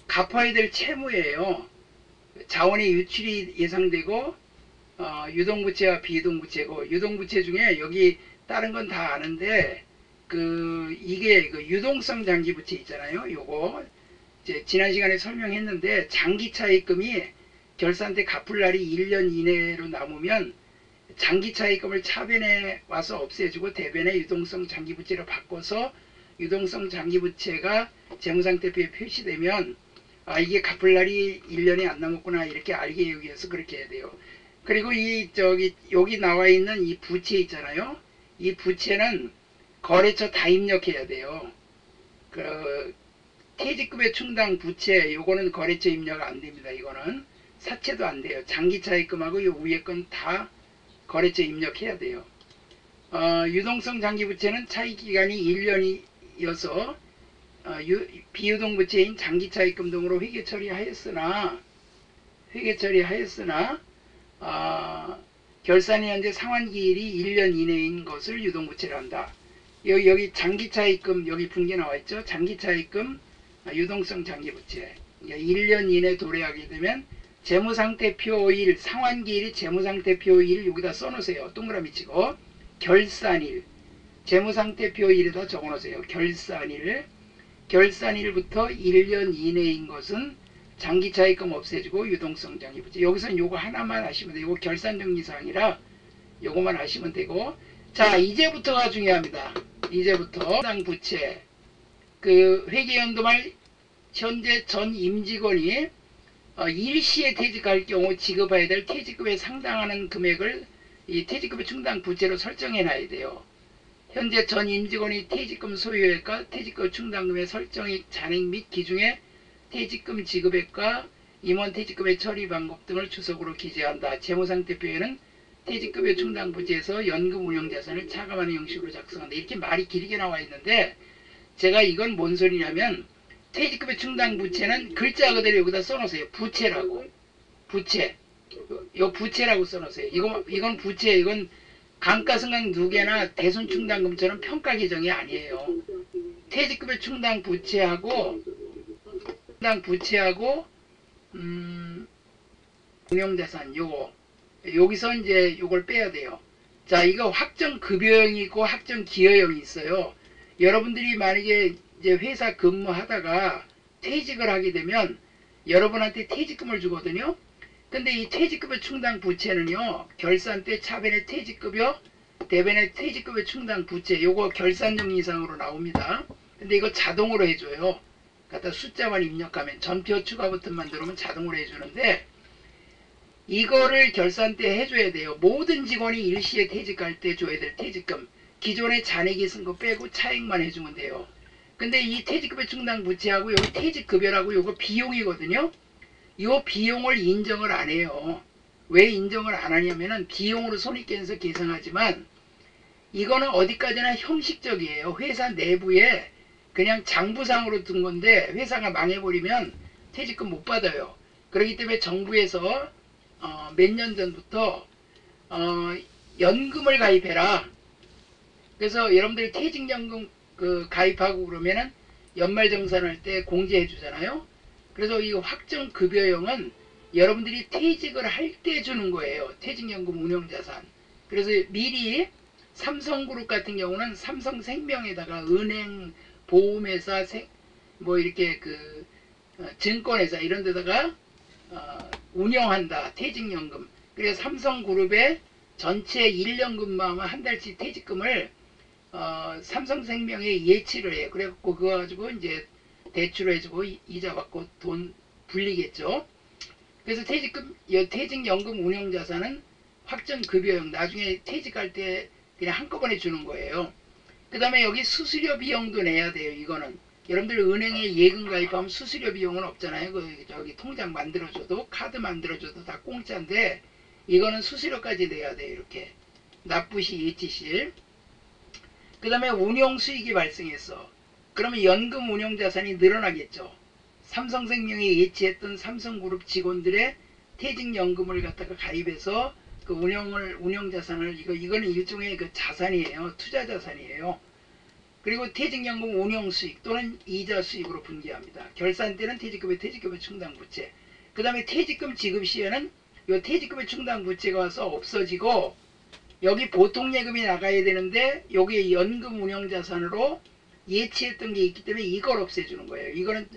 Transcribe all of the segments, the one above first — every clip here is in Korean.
갚아야 될 채무예요. 자원의 유출이 예상되고 유동부채와 비유동부채고, 유동부채 중에 여기 다른 건 다 아는데 이게 그 유동성 장기부채 있잖아요. 요거 이제 지난 시간에 설명했는데, 장기차입금이 결산 때 갚을 날이 1년 이내로 남으면 장기차입금을 차변에 와서 없애주고 대변에 유동성 장기부채로 바꿔서 유동성 장기부채가 재무상태표에 표시되면 이게 갚을 날이 1년이 안 남았구나 이렇게 알게 하기 위해서 그렇게 해야 돼요. 그리고 여기 나와 있는 이 부채 있잖아요. 이 부채는 거래처 다 입력해야 돼요. 퇴직금의 충당 부채 요거는 거래처 입력 안 됩니다. 이거는 사채도 안 돼요. 장기차입금하고 요 위에 건 다 거래처 입력해야 돼요. 유동성 장기부채는 차입기간이 1년이어서 비유동부채인 장기차입금 등으로 회계 처리하였으나 결산이 현재 상환기일이 1년 이내인 것을 유동부채로 한다. 여기 장기차입금 여기 분계 나와있죠. 장기차입금 유동성 장기부채 1년 이내 도래하게 되면 재무상태표일, 상환기일이 재무상태표일 여기다 써놓으세요. 동그라미 치고 결산일, 재무상태표일에다 적어놓으세요. 결산일부터 1년 이내인 것은 장기차입금 없애주고 유동성 장기부채. 여기서는 요거 하나만 하시면 되고, 결산정리사항이라 요거만 하시면 되고. 자, 이제부터가 중요합니다. 이제부터 부채 회계연도 말 현재 전 임직원이 일시에 퇴직할 경우 지급해야 될 퇴직금에 상당하는 금액을 이 퇴직금의 충당 부채로 설정해 놔야 돼요. 현재 전 임직원이 퇴직금 소요액과 퇴직금 충당금의 설정액 잔액 및 기준에 퇴직금 지급액과 임원 퇴직금의 처리 방법 등을 주석으로 기재한다. 재무상태표에는 퇴직금의 충당 부채에서 연금 운용자산을 차감하는 형식으로 작성한다. 이렇게 말이 길게 나와 있는데, 제가 이건 뭔 소리냐면, 퇴직금의 충당 부채는 글자 그대로 여기다 써놓으세요. 부채라고. 부채. 요 부채라고 써놓으세요. 이건 부채. 이건 감가상각 누계나 대손충당금처럼 평가 계정이 아니에요. 퇴직금의 충당 부채하고 운용자산 여기서 이제 요걸 빼야 돼요. 자, 이거 확정급여형이 있고 확정기여형이 있어요. 여러분들이 만약에 이제 회사 근무하다가 퇴직을 하게 되면 여러분한테 퇴직금을 주거든요. 근데 이 퇴직급여 충당 부채는요, 결산 때 차변의 퇴직급여, 대변의 퇴직급여 충당 부채, 요거 결산정리상으로 나옵니다. 근데 이거 자동으로 해줘요. 갖다 숫자만 입력하면, 전표 추가 버튼만 누르면 자동으로 해주는데, 이거를 결산 때 해줘야 돼요. 모든 직원이 일시에 퇴직할 때 줘야 될 퇴직금, 기존에 잔액이 쓴 거 빼고 차액만 해주면 돼요. 근데 이 퇴직급여 충당 부채하고 여기 퇴직급여라고 요거 비용이거든요. 이 비용을 인정을 안 해요. 왜 인정을 안 하냐면은 비용으로 손익계산서 계산하지만 이거는 어디까지나 형식적이에요. 회사 내부에 그냥 장부상으로 둔 건데 회사가 망해버리면 퇴직금 못 받아요. 그렇기 때문에 정부에서 몇 년 전부터 연금을 가입해라. 그래서 여러분들이 퇴직연금 가입하고 그러면은 연말정산할 때 공제해 주잖아요. 그래서 이 확정급여형은 여러분들이 퇴직을 할 때 주는 거예요. 퇴직연금 운용자산. 그래서 미리 삼성그룹 같은 경우는 삼성생명에다가 은행, 보험회사, 뭐 이렇게 증권회사 이런 데다가 운영한다. 퇴직연금. 그래서 삼성그룹의 전체 1년 근무하면 한 달치 퇴직금을 삼성생명에 예치를 해요. 그래갖고 그거 가지고 이제 대출을 해주고 이자 받고 돈 불리겠죠. 그래서 퇴직연금 운용자산은 확정급여형, 나중에 퇴직할 때 그냥 한꺼번에 주는 거예요. 그 다음에 여기 수수료 비용도 내야 돼요. 이거는 여러분들 은행에 예금 가입하면 수수료 비용은 없잖아요. 저기 통장 만들어줘도 카드 만들어줘도 다 공짜인데 이거는 수수료까지 내야 돼요. 이렇게 납부시 예치실. 그 다음에 운용수익이 발생했어. 그러면 연금 운용자산이 늘어나겠죠. 삼성생명이 예치했던 삼성그룹 직원들의 퇴직연금을 갖다가 가입해서 운용자산을 이거는 일종의 자산이에요. 투자자산이에요. 그리고 퇴직연금 운용수익 또는 이자 수익으로 분기합니다. 결산 때는 퇴직금의 충당부채. 그 다음에 퇴직금 지급 시에는 이 퇴직금의 충당부채가 와서 없어지고 여기 보통예금이 나가야 되는데 여기에 연금 운용자산으로 예치했던 게 있기 때문에 이걸 없애주는 거예요. 이거는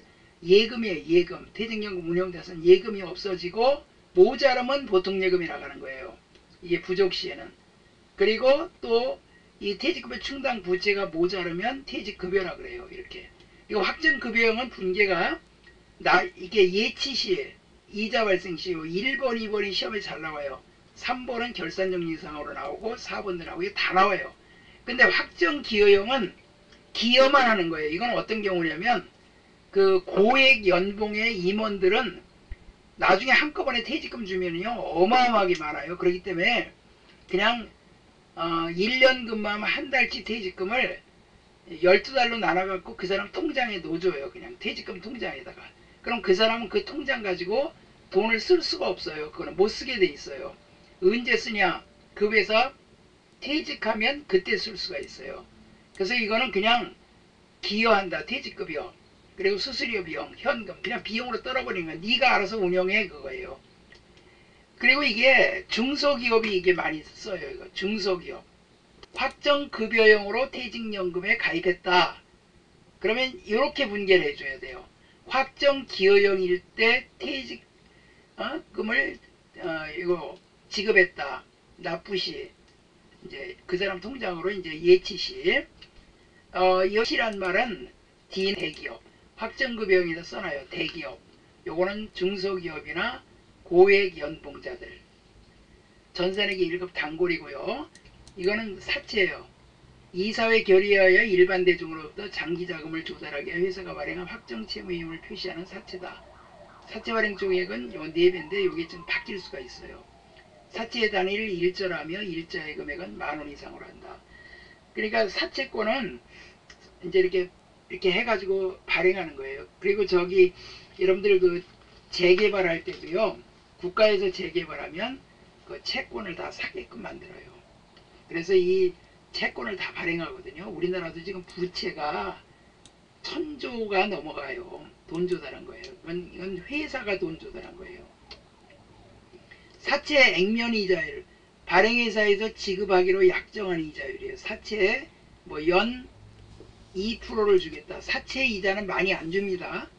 예금이에요. 예금. 퇴직연금 운용자산 예금이 없어지고 모자라면 보통예금이 나가는 거예요. 이게 부족 시에는. 그리고 또 이 퇴직급여 충당 부채가 모자르면 퇴직급여라 그래요. 이렇게. 이거 확정급여형은 분계가 이게 예치 시에 이자 발생 시에 1번, 2번이 시험에 잘 나와요. 3번은 결산정리상으로 나오고 4번도 나오고 이게 다 나와요. 근데 확정기여형은 기여만 하는 거예요. 이건 어떤 경우냐면 그 고액 연봉의 임원들은 나중에 한꺼번에 퇴직금 주면요 어마어마하게 많아요. 그렇기 때문에 그냥 1년 근무하면 한 달치 퇴직금을 12달로 나눠갖고 그 사람 통장에 넣어줘요. 그냥 퇴직금 통장에다가. 그럼 그 사람은 그 통장 가지고 돈을 쓸 수가 없어요. 그거는 못 쓰게 돼 있어요. 언제 쓰냐? 그 회사 퇴직하면 그때 쓸 수가 있어요. 그래서 이거는 그냥 기여한다. 퇴직급여. 그리고 수수료 비용, 현금. 그냥 비용으로 떨어버리는 거야. 네가 알아서 운영해 그거예요. 그리고 이게 중소기업이 이게 많이 써요. 이거 중소기업. 확정급여형으로 퇴직연금에 가입했다. 그러면 이렇게 분개를 해줘야 돼요. 확정기여형일 때 퇴직금을 이거 지급했다. 납부시 이제 그 사람 통장으로 이제 예치시. 여시란 말은 대기업. 확정급여형에다 써놔요. 대기업. 요거는 중소기업이나 고액 연봉자들. 전산액이 1급 단골이고요. 이거는 사채예요. 이사회 결의하여 일반 대중으로부터 장기자금을 조달하기 위해 회사가 발행한 확정 채무임을 표시하는 사채다. 사채 발행 총액은 요 4배인데 요게 좀 바뀔 수가 있어요. 사채의 단위를 일절하며 일자의 금액은 10,000원 이상으로 한다. 그러니까 사채권은 이제 이렇게 해가지고 발행하는 거예요. 그리고 저기 여러분들 그 재개발할 때도요. 국가에서 재개발하면 그 채권을 다 사게끔 만들어요. 그래서 이 채권을 다 발행하거든요. 우리나라도 지금 부채가 1,000조가 넘어가요. 돈 조달한 거예요. 이건 회사가 돈 조달한 거예요. 사채 액면 이자율. 발행회사에서 지급하기로 약정한 이자율이에요. 사채에 뭐 연 2%를 주겠다. 사채 이자는 많이 안 줍니다.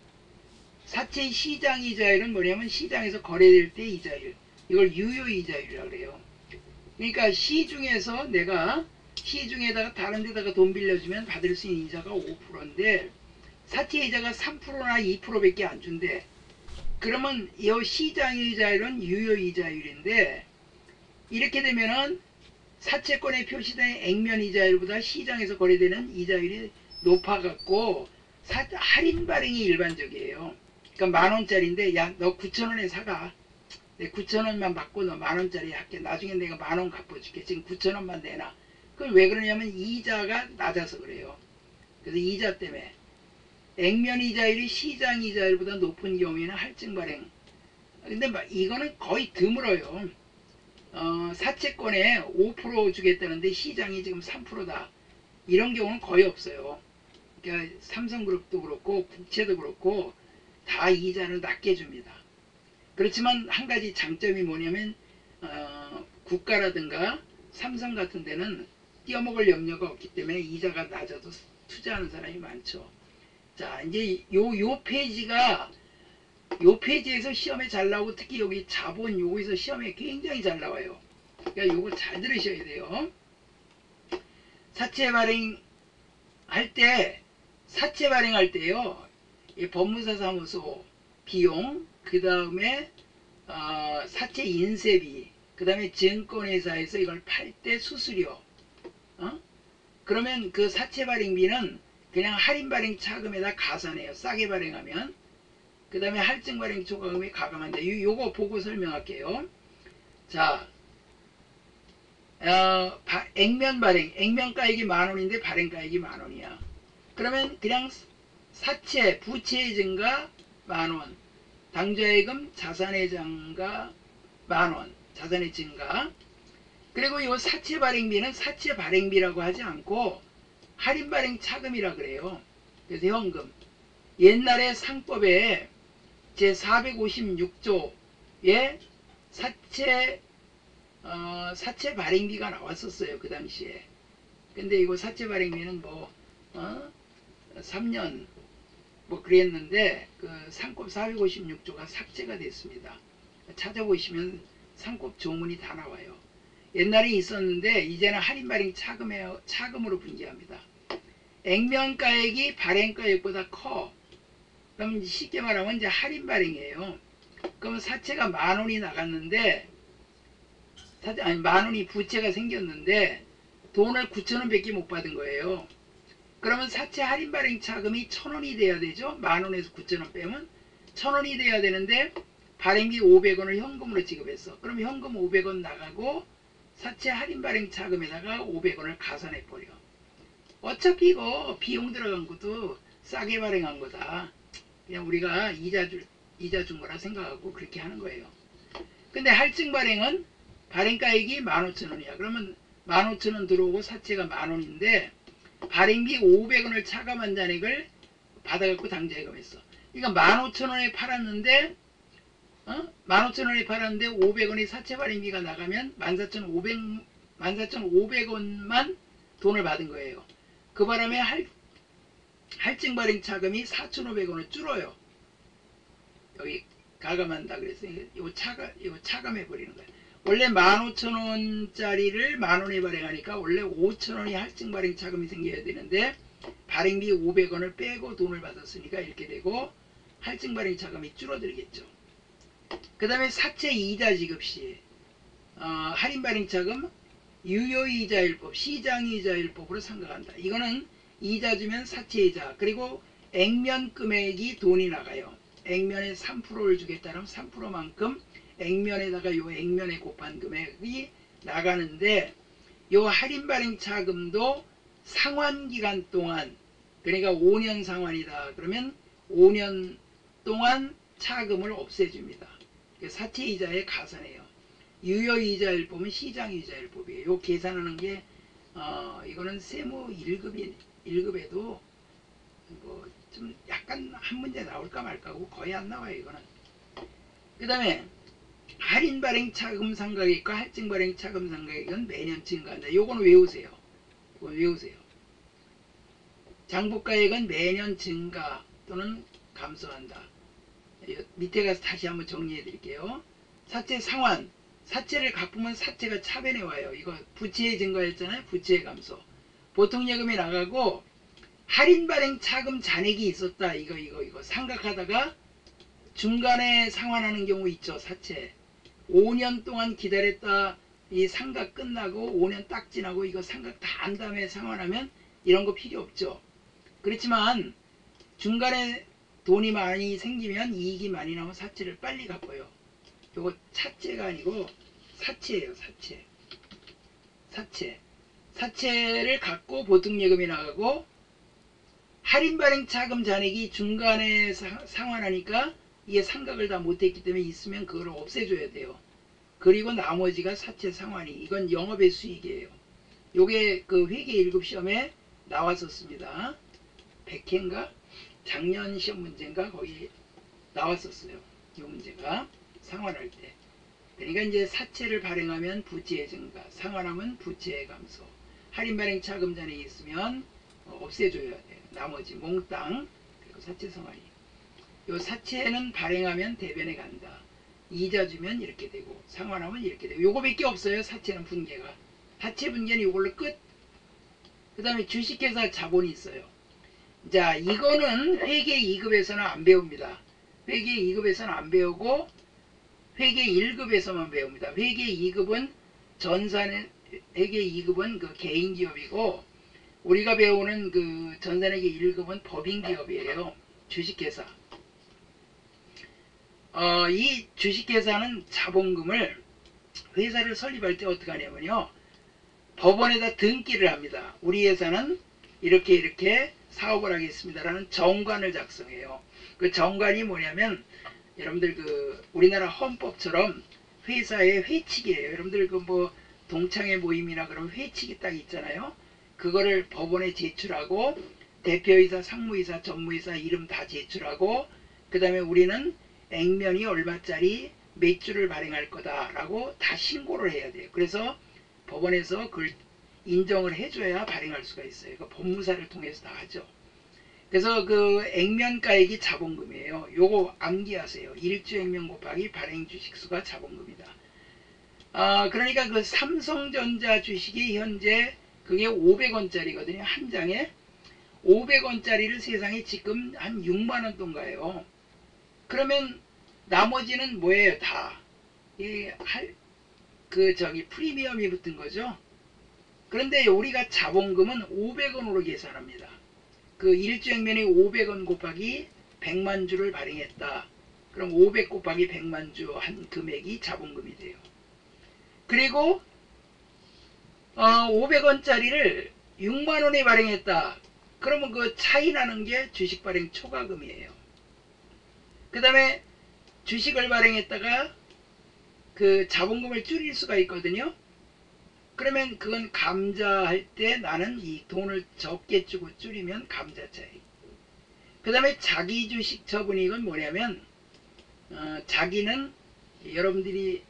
사채 시장 이자율은 뭐냐면 시장에서 거래될 때 이자율. 이걸 유효 이자율이라고 그래요. 그러니까 시중에서 내가 시중에다가 다른 데다가 돈 빌려주면 받을 수 있는 이자가 5%인데 사채 이자가 3%나 2%밖에 안 준대. 그러면 이 시장 이자율은 유효 이자율인데 이렇게 되면은 사채권에 표시된 액면 이자율보다 시장에서 거래되는 이자율이 높아갖고 할인 발행이 일반적이에요. 그러니까 10,000원짜리인데 야 너 9,000원에 사가. 내 9,000원만 받고 너 10,000원짜리 할게. 나중에 내가 10,000원 갚아줄게. 지금 9,000원만 내놔. 그럼 왜 그러냐면 이자가 낮아서 그래요. 그래서 이자 때문에. 액면 이자율이 시장 이자율보다 높은 경우에는 할증 발행. 근데 이거는 거의 드물어요. 사채권에 5% 주겠다는데 시장이 지금 3%다. 이런 경우는 거의 없어요. 그러니까 삼성그룹도 그렇고 국채도 그렇고 다 이자를 낮게 줍니다. 그렇지만 한 가지 장점이 뭐냐면 국가라든가 삼성 같은 데는 띄어먹을 염려가 없기 때문에 이자가 낮아도 투자하는 사람이 많죠. 자, 이제 요 페이지에서 시험에 잘 나오고 특히 여기 자본 요거에서 시험에 굉장히 잘 나와요. 그러니까 요거 잘 들으셔야 돼요. 사채 발행할 때요. 이 법무사 사무소 비용, 그 다음에 사채 인쇄비, 그 다음에 증권회사에서 이걸 팔 때 수수료. 그러면 그 사채 발행비는 그냥 할인 발행 차금에다 가산해요. 싸게 발행하면. 그 다음에 할증 발행 초과금에 가감한다. 요거 보고 설명할게요. 자, 액면 발행. 액면 가액이 10,000원인데 발행 가액이 10,000원이야. 그러면 그냥 사채, 부채의 증가 10,000원. 당좌예금, 자산의 증가 10,000원. 자산의 증가. 그리고 이 사채 발행비는 사채 발행비라고 하지 않고 할인 발행 차금이라 그래요. 그래서 현금. 옛날에 상법에 제 456조에 사채 발행비가 나왔었어요. 그 당시에. 근데 이거 사채 발행비는 3년 그랬는데 그 상법 456조가 삭제가 됐습니다. 찾아보시면 상법 조문이 다 나와요. 옛날에 있었는데 이제는 할인 발행 차금으로 분기합니다. 액면가액이 발행가액보다 커. 그럼 쉽게 말하면 이제 할인 발행이에요. 그러면 사채가 10,000원이 나갔는데, 아니 10,000원이 부채가 생겼는데 돈을 9,000원 밖에 못 받은 거예요. 그러면 사채 할인 발행 차금이 1,000원이 돼야 되죠. 10,000원에서 9,000원 빼면 1,000원이 돼야 되는데 발행비 500원을 현금으로 지급했어. 그럼 현금 500원 나가고 사채 할인 발행 차금에다가 500원을 가산해 버려. 어차피 이거 비용 들어간 것도 싸게 발행한 거다. 그냥 우리가 이자 준 거라 생각하고 그렇게 하는 거예요. 근데 할증 발행은 발행가액이 15,000원이야. 그러면 15,000원 들어오고 사채가 10,000원인데 발행비 500원을 차감한 잔액을 받아갖고 당좌예금했어. 그러니까 15,000원에 팔았는데 500원이 사채 발행비가 나가면 14,500원만 돈을 받은 거예요. 그 바람에 할증 발행 차금이 4,500원을 줄어요. 여기 가감한다 그래서 이거 차감해 버리는 거예요. 원래 15,000원짜리를 10,000원에 발행하니까 원래 5,000원이 할증 발행 차금이 생겨야 되는데 발행비 500원을 빼고 돈을 받았으니까 이렇게 되고 할증 발행 차금이 줄어들겠죠. 그 다음에 사채 이자 지급 시 할인 발행 차금 유효이자율법, 시장이자율법으로 생각한다. 이거는 이자 주면 사채이자, 그리고 액면 금액이 돈이 나가요. 액면에 3%를 주겠다면 3%만큼 액면에다가 요 액면에 곱한 금액이 나가는데, 요 할인 발행 차금도 상환기간 동안, 그러니까 5년 상환이다 그러면 5년 동안 차금을 없애줍니다. 사채이자에 가산해요. 유효이자율법은 시장이자율법이에요. 요 계산하는 게 이거는 세무 1급에도 좀 약간 한 문제 나올까 말까고 거의 안 나와요. 이거는. 그 다음에 할인 발행 차금 상각액과 할증 발행 차금 상각액은 매년 증가한다. 요거는 외우세요. 장부가액은 매년 증가 또는 감소한다. 밑에 가서 다시 한번 정리해 드릴게요. 사채 상환, 사채를 갚으면 사채가 차변에 와요. 이거 부채의 증가였잖아요. 부채의 감소. 보통 예금이 나가고 할인 발행 차금 잔액이 있었다. 이거 상각하다가 중간에 상환하는 경우 있죠. 사채 5년 동안 기다렸다 이 상각 끝나고 5년 딱 지나고 이거 상각 다 한 다음에 상환하면 이런 거 필요 없죠. 그렇지만 중간에 돈이 많이 생기면 이익이 많이 나면 사채를 빨리 갚아요. 이거 차채가 아니고 사채예요. 사채를 갖고 보통 예금이 나가고 할인 발행 차금 잔액이 중간에 상환하니까 이게 상각을 다 못했기 때문에 있으면 그걸 없애줘야 돼요. 그리고 나머지가 사채 상환이, 이건 영업의 수익이에요. 요게 그 회계 1급 시험에 나왔었습니다. 100회인가? 작년 시험 문제인가? 거기 나왔었어요. 이 문제가 상환할 때. 그러니까 이제 사채를 발행하면 부채의 증가, 상환하면 부채의 감소, 할인 발행 차금 잔액이 있으면 없애줘야 돼요. 나머지 몽땅. 그리고 사채 상환이. 요 사채는 발행하면 대변에 간다. 이자 주면 이렇게 되고 상환하면 이렇게 되고 요거밖에 없어요. 사채는 분계가. 사채 분계는 요걸로 끝. 그 다음에 주식회사 자본이 있어요. 자, 이거는 회계 2급에서는 안 배웁니다. 회계 2급에서는 안 배우고 회계 1급에서만 배웁니다. 회계 2급은 회계 2급은 그 개인기업이고 우리가 배우는 그 전산회계 1급은 법인기업이에요. 주식회사. 이 주식회사는 자본금을 회사를 설립할 때 어떻게 하냐면요. 법원에다 등기를 합니다. 우리 회사는 이렇게 사업을 하겠습니다라는 정관을 작성해요. 그 정관이 뭐냐면 여러분들 그 우리나라 헌법처럼 회사의 회칙이에요. 여러분들 그 뭐 동창회 모임이나 그런 회칙이 딱 있잖아요. 그거를 법원에 제출하고 대표이사, 상무이사, 전무이사 이름 다 제출하고 그 다음에 우리는 액면이 얼마짜리 몇 주를 발행할 거다라고 다 신고를 해야 돼요. 그래서 법원에서 그걸 인정을 해줘야 발행할 수가 있어요. 그 법무사를 통해서 다 하죠. 그래서 그 액면가액이 자본금이에요. 요거 암기하세요. 1주 액면 곱하기 발행 주식수가 자본금이다. 그러니까 그 삼성전자 주식이 현재 그게 500원짜리거든요. 한 장에 500원짜리를 세상에 지금 한 6만원 돈가요. 그러면 나머지는 뭐예요? 다 프리미엄이 붙은 거죠. 그런데 우리가 자본금은 500원으로 계산합니다. 그 1주 액면이 500원 곱하기 100만 주를 발행했다. 그럼 500 곱하기 100만 주 한 금액이 자본금이 돼요. 그리고 500원짜리를 6만원에 발행했다. 그러면 그 차이 나는 게 주식 발행 초과금이에요. 그 다음에 주식을 발행했다가 그 자본금을 줄일 수가 있거든요. 그러면 그건 감자할 때 나는 이 돈을 적게 주고 줄이면 감자 차이. 그 다음에 자기 주식 처분이 이건 뭐냐면 자기는 여러분들이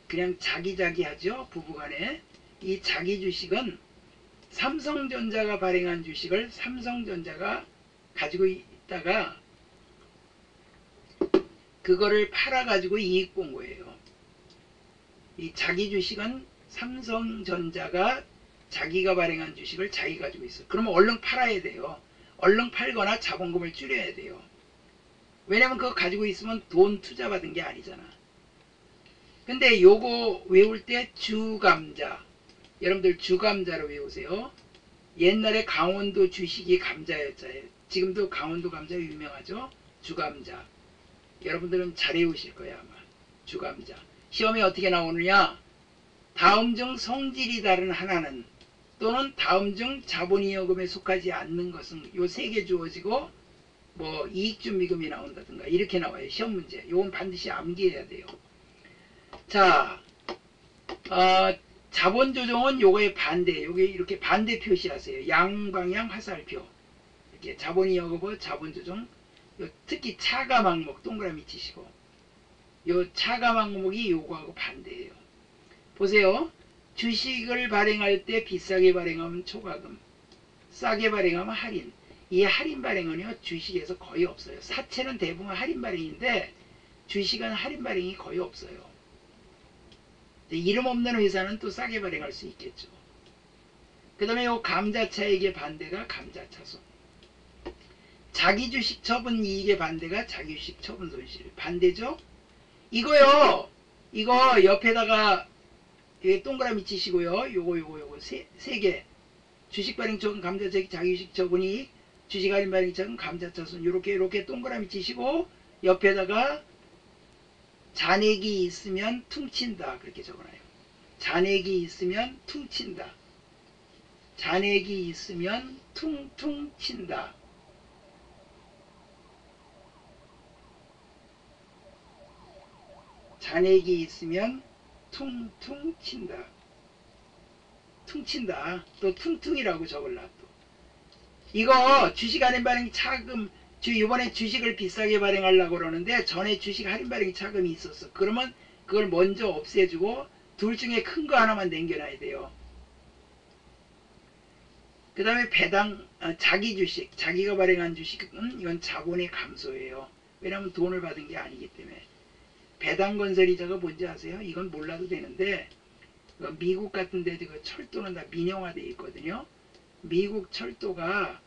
그냥 자기 하죠. 부부간에. 이 자기 주식은 삼성전자가 발행한 주식을 삼성전자가 가지고 있다가 그거를 팔아가지고 이익 본 거예요. 이 자기 주식은 삼성전자가 자기가 발행한 주식을 자기 가지고 있어. 그러면 얼른 팔아야 돼요. 얼른 팔거나 자본금을 줄여야 돼요. 왜냐면 그거 가지고 있으면 돈 투자 받은 게 아니잖아. 근데 요거 외울 때 주감자. 여러분들 주감자로 외우세요. 옛날에 강원도 주식이 감자였잖아요. 지금도 강원도 감자 유명하죠. 주감자. 여러분들은 잘 외우실 거예요 아마. 주감자. 시험에 어떻게 나오느냐. 다음 중 성질이 다른 하나는 또는 다음 중 자본이여금에 속하지 않는 것은 요 세 개 주어지고 뭐 이익준비금이 나온다든가 이렇게 나와요. 시험 문제. 요건 반드시 암기해야 돼요. 자, 자본조정은 요거의 반대. 요게 이렇게 반대 표시하세요. 양방향 화살표. 이렇게 자본이여금과 자본조정. 특히 차감 항목 동그라미 치시고 요 차감 항목이 요거하고 반대예요. 보세요. 주식을 발행할 때 비싸게 발행하면 초과금, 싸게 발행하면 할인. 이 할인 발행은요 주식에서 거의 없어요. 사채는 대부분 할인 발행인데 주식은 할인 발행이 거의 없어요. 이름 없는 회사는 또 싸게 발행할 수 있겠죠. 그 다음에 요 감자차익의 반대가 감자차손. 자기 주식 처분 이익의 반대가 자기 주식 처분 손실. 반대죠? 이거요. 이거 옆에다가 동그라미 치시고요. 요거 세 개. 주식 발행 처분 감자차익 자기 주식 처분 이익, 주식 할인 발행 처분 감자차손. 요렇게 동그라미 치시고 옆에다가 잔액이 있으면 퉁친다. 그렇게 적어놔요. 잔액이 있으면 퉁친다. 잔액이 있으면 퉁퉁 친다. 잔액이 있으면 퉁퉁 친다. 퉁친다. 또 퉁퉁이라고 적을라. 또 이거 주식 할인 발행 차금 이번에 주식을 비싸게 발행하려고 그러는데 전에 주식 할인 발행 차금이 있었어. 그러면 그걸 먼저 없애주고 둘 중에 큰 거 하나만 남겨놔야 돼요. 그 다음에 배당 자기 주식 자기가 발행한 주식은 이건 자본의 감소예요. 왜냐하면 돈을 받은 게 아니기 때문에. 배당건설이자가 뭔지 아세요? 이건 몰라도 되는데 미국 같은 데 철도는 다 민영화되어 있거든요. 미국 철도가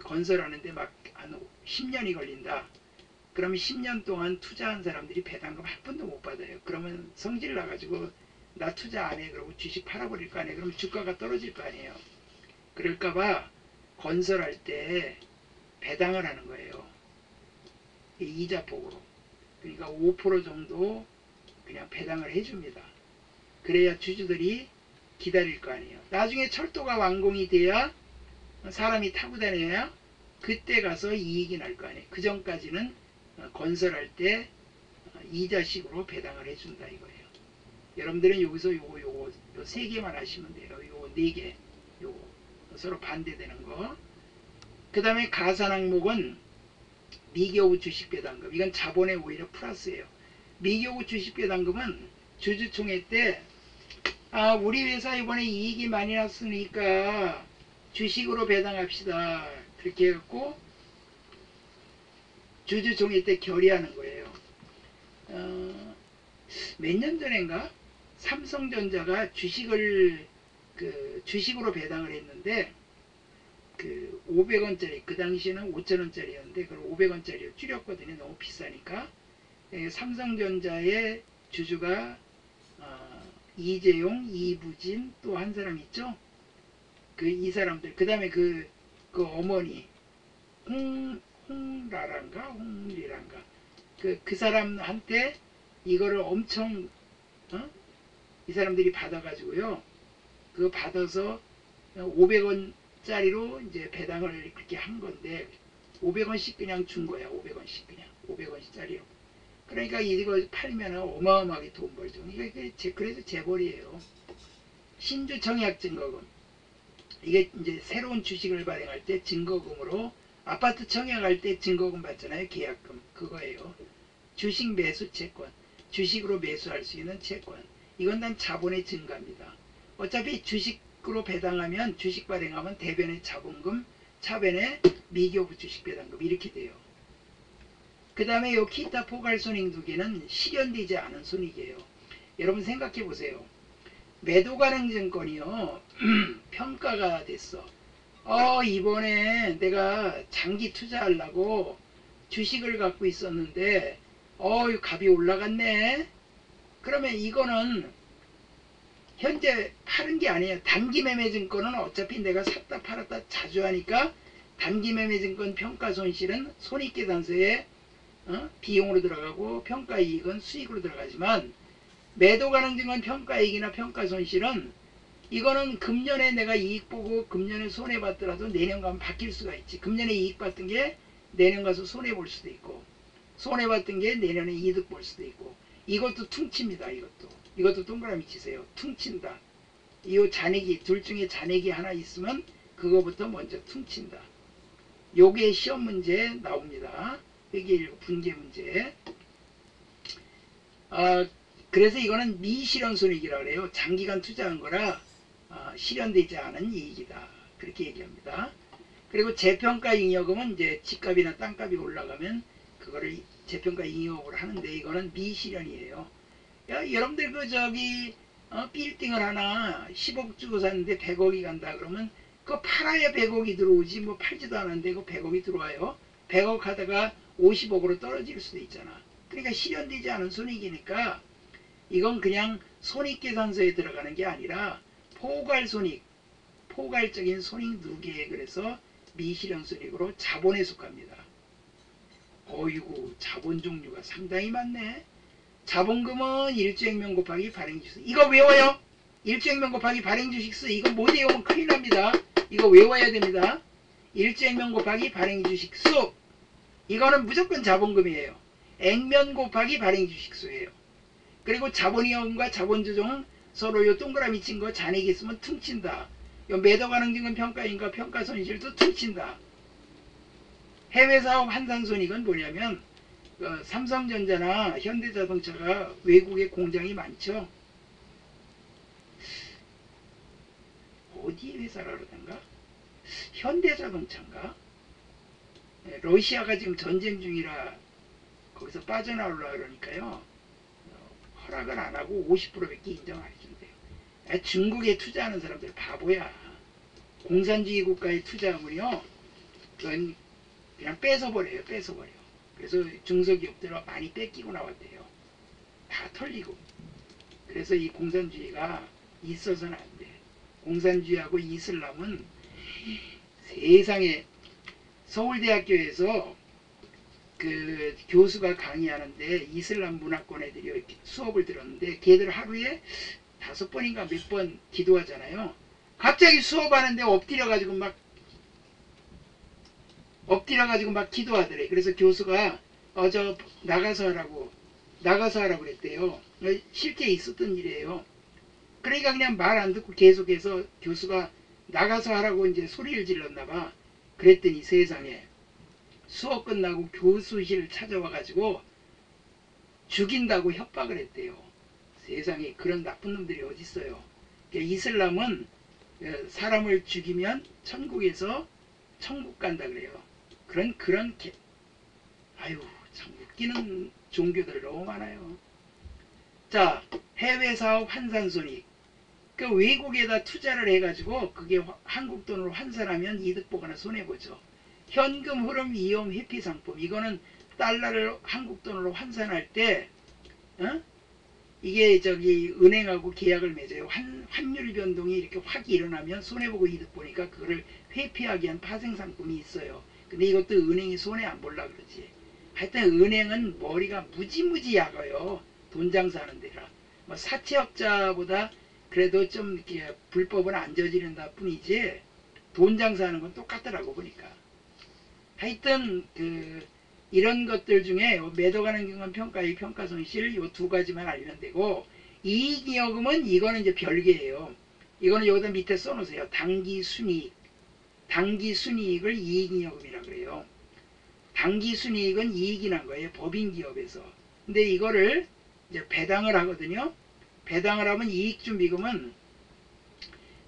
건설하는데 막 한 10년이 걸린다. 그러면 10년 동안 투자한 사람들이 배당금 한 푼도 못 받아요. 그러면 성질 나가지고 나 투자 안 해. 그러고 주식 팔아버릴 거 아니에요. 그러면 주가가 떨어질 거 아니에요. 그럴까봐 건설할 때 배당을 하는 거예요. 이자폭으로. 그러니까 5% 정도 그냥 배당을 해줍니다. 그래야 주주들이 기다릴 거 아니에요. 나중에 철도가 완공이 돼야 사람이 타고 다녀야 그때 가서 이익이 날 거 아니에요. 그 전까지는 건설할 때 이자식으로 배당을 해준다 이거예요. 여러분들은 여기서 요거 요 세 개만 하시면 돼요. 요거 네 개. 요거 서로 반대되는 거. 그 다음에 가산항목은 미교부 주식배당금. 이건 자본에 오히려 플러스예요. 미교부 주식배당금은 주주총회 때 우리 회사 이번에 이익이 많이 났으니까 주식으로 배당합시다. 그렇게 해갖고 주주총회 때 결의하는 거예요. 몇 년 전인가 삼성전자가 주식으로 배당을 했는데 500원짜리, 그 당시에는 5,000원짜리였는데 그걸 500원짜리로 줄였거든요. 너무 비싸니까. 삼성전자의 주주가 이재용, 이부진, 또 한 사람 있죠. 이 사람들. 그 다음에 그 어머니 홍리란가 그 사람한테 이거를 엄청 이 사람들이 받아가지고요. 그거 받아서 500원짜리로 이제 배당을 그렇게 한 건데 500원씩 그냥 준 거야. 500원씩 그냥 500원씩짜리로. 그러니까 이거 팔면 어마어마하게 돈 벌죠. 그래서 재벌이에요. 신주 청약 증거금. 이게 이제 새로운 주식을 발행할 때 증거금으로 아파트 청약할 때 증거금 받잖아요. 계약금. 그거예요. 주식 매수 채권. 주식으로 매수할 수 있는 채권. 이건 단 자본의 증가입니다. 어차피 주식으로 배당하면 주식 발행하면 대변의 자본금, 차변의 미교부 주식 배당금 이렇게 돼요. 그 다음에 요 기타 포괄손익 두 개는 실현되지 않은 손익이에요. 여러분 생각해 보세요. 매도 가능 증권이요. 평가가 됐어. 이번에 내가 장기 투자하려고 주식을 갖고 있었는데 값이 올라갔네. 그러면 이거는 현재 파는 게 아니에요. 단기 매매 증권은 어차피 내가 샀다 팔았다 자주 하니까 단기 매매 증권 평가 손실은 손익계산서에 비용으로 들어가고 평가이익은 수익으로 들어가지만 매도 가능 증권 평가이익이나 평가손실은 이거는 금년에 내가 이익 보고 금년에 손해봤더라도 내년 가면 바뀔 수가 있지. 금년에 이익 봤던 게 내년 가서 손해볼 수도 있고 손해봤던 게 내년에 이득 볼 수도 있고 이것도 퉁칩니다. 이것도 동그라미 치세요. 퉁친다. 이 잔액이 둘 중에 잔액이 하나 있으면 그거부터 먼저 퉁친다. 요게 시험 문제에 나옵니다. 회계 분계 문제. 그래서 이거는 미실현손익이라고 그래요. 장기간 투자한 거라 실현되지 않은 이익이다. 그렇게 얘기합니다. 그리고 재평가 잉여금은 이제 집값이나 땅값이 올라가면 그거를 재평가 잉여금으로 하는데 이거는 미실현이에요. 여러분들 빌딩을 하나 10억 주고 샀는데 100억이 간다 그러면 그거 팔아야 100억이 들어오지 뭐 팔지도 않았는데 그거 100억이 들어와요. 100억 하다가 50억으로 떨어질 수도 있잖아. 그러니까 실현되지 않은 손익이니까 이건 그냥 손익계산서에 들어가는 게 아니라 포괄손익, 포괄적인 손익 누계에 그래서 미실현손익으로 자본에 속합니다. 어이구 자본 종류가 상당히 많네. 자본금은 일주액면 곱하기 발행주식수. 이거 외워요. 일주액면 곱하기 발행주식수. 이거 못 외우면 큰일 납니다. 이거 외워야 됩니다. 일주액면 곱하기 발행주식수. 이거는 무조건 자본금이에요. 액면 곱하기 발행주식수예요. 그리고 자본이익과 자본조정 서로 요 동그라미 친 거 잔액이 있으면 퉁친다. 요 매도 가능증은 평가인과 평가손실도 퉁친다. 해외사업 환산손익은 뭐냐면 삼성전자나 현대자동차가 외국에 공장이 많죠. 어디 회사라 그러던가? 현대자동차인가? 러시아가 지금 전쟁 중이라 거기서 빠져나오려고 그러니까요. 허락을 안 하고 50%밖에 인정 안 해준대요. 중국에 투자하는 사람들 바보야. 공산주의 국가에 투자하면요. 그건 그냥 뺏어버려요. 뺏어버려. 그래서 중소기업들 많이 뺏기고 나왔대요. 다 털리고. 그래서 이 공산주의가 있어서는 안 돼. 공산주의하고 이슬람은 세상에 서울대학교에서 그 교수가 강의하는데 이슬람 문화권 애들이 수업을 들었는데 걔들 하루에 5번인가 몇 번 기도하잖아요. 갑자기 수업하는데 엎드려가지고 막 기도하더래. 그래서 교수가 나가서 하라고 그랬대요. 실제 있었던 일이에요. 그러니까 그냥 말 안 듣고 계속해서 교수가 나가서 하라고 이제 소리를 질렀나봐. 그랬더니 세상에 수업 끝나고 교수실 찾아와가지고 죽인다고 협박을 했대요. 세상에 그런 나쁜 놈들이 어딨어요. 그러니까 이슬람은 사람을 죽이면 천국에서 천국 간다 그래요. 아유 참 웃기는 종교들 너무 많아요. 자, 해외 사업 환산 손익. 그 외국에다 투자를 해가지고 그게 한국 돈으로 환산하면 이득 보거나 손해 보죠. 현금 흐름 위험 회피 상품. 이거는 달러를 한국 돈으로 환산할 때 이게 저기 은행하고 계약을 맺어요. 환율 변동이 이렇게 확 일어나면 손해보고 이득 보니까 그거를 회피하기 위한 파생 상품이 있어요. 근데 이것도 은행이 손해 안 볼라 그러지. 하여튼 은행은 머리가 무지무지 약어요. 돈 장사하는 데라. 뭐 사채업자보다 그래도 좀 이렇게 불법은 안 저지른다 뿐이지 돈 장사하는 건 똑같더라고 보니까. 하여튼 이런 것들 중에 매도가능 경험 평가의 평가손실 요 두 가지만 알면 되고, 이익이익금은 이거는 이제 별개예요. 이거는 여기다 밑에 써놓으세요. 당기순이익. 당기순이익을 이익이익금이라 그래요. 당기순이익은 이익이 난 거예요. 법인기업에서. 근데 이거를 이제 배당을 하거든요. 배당을 하면 이익준비금은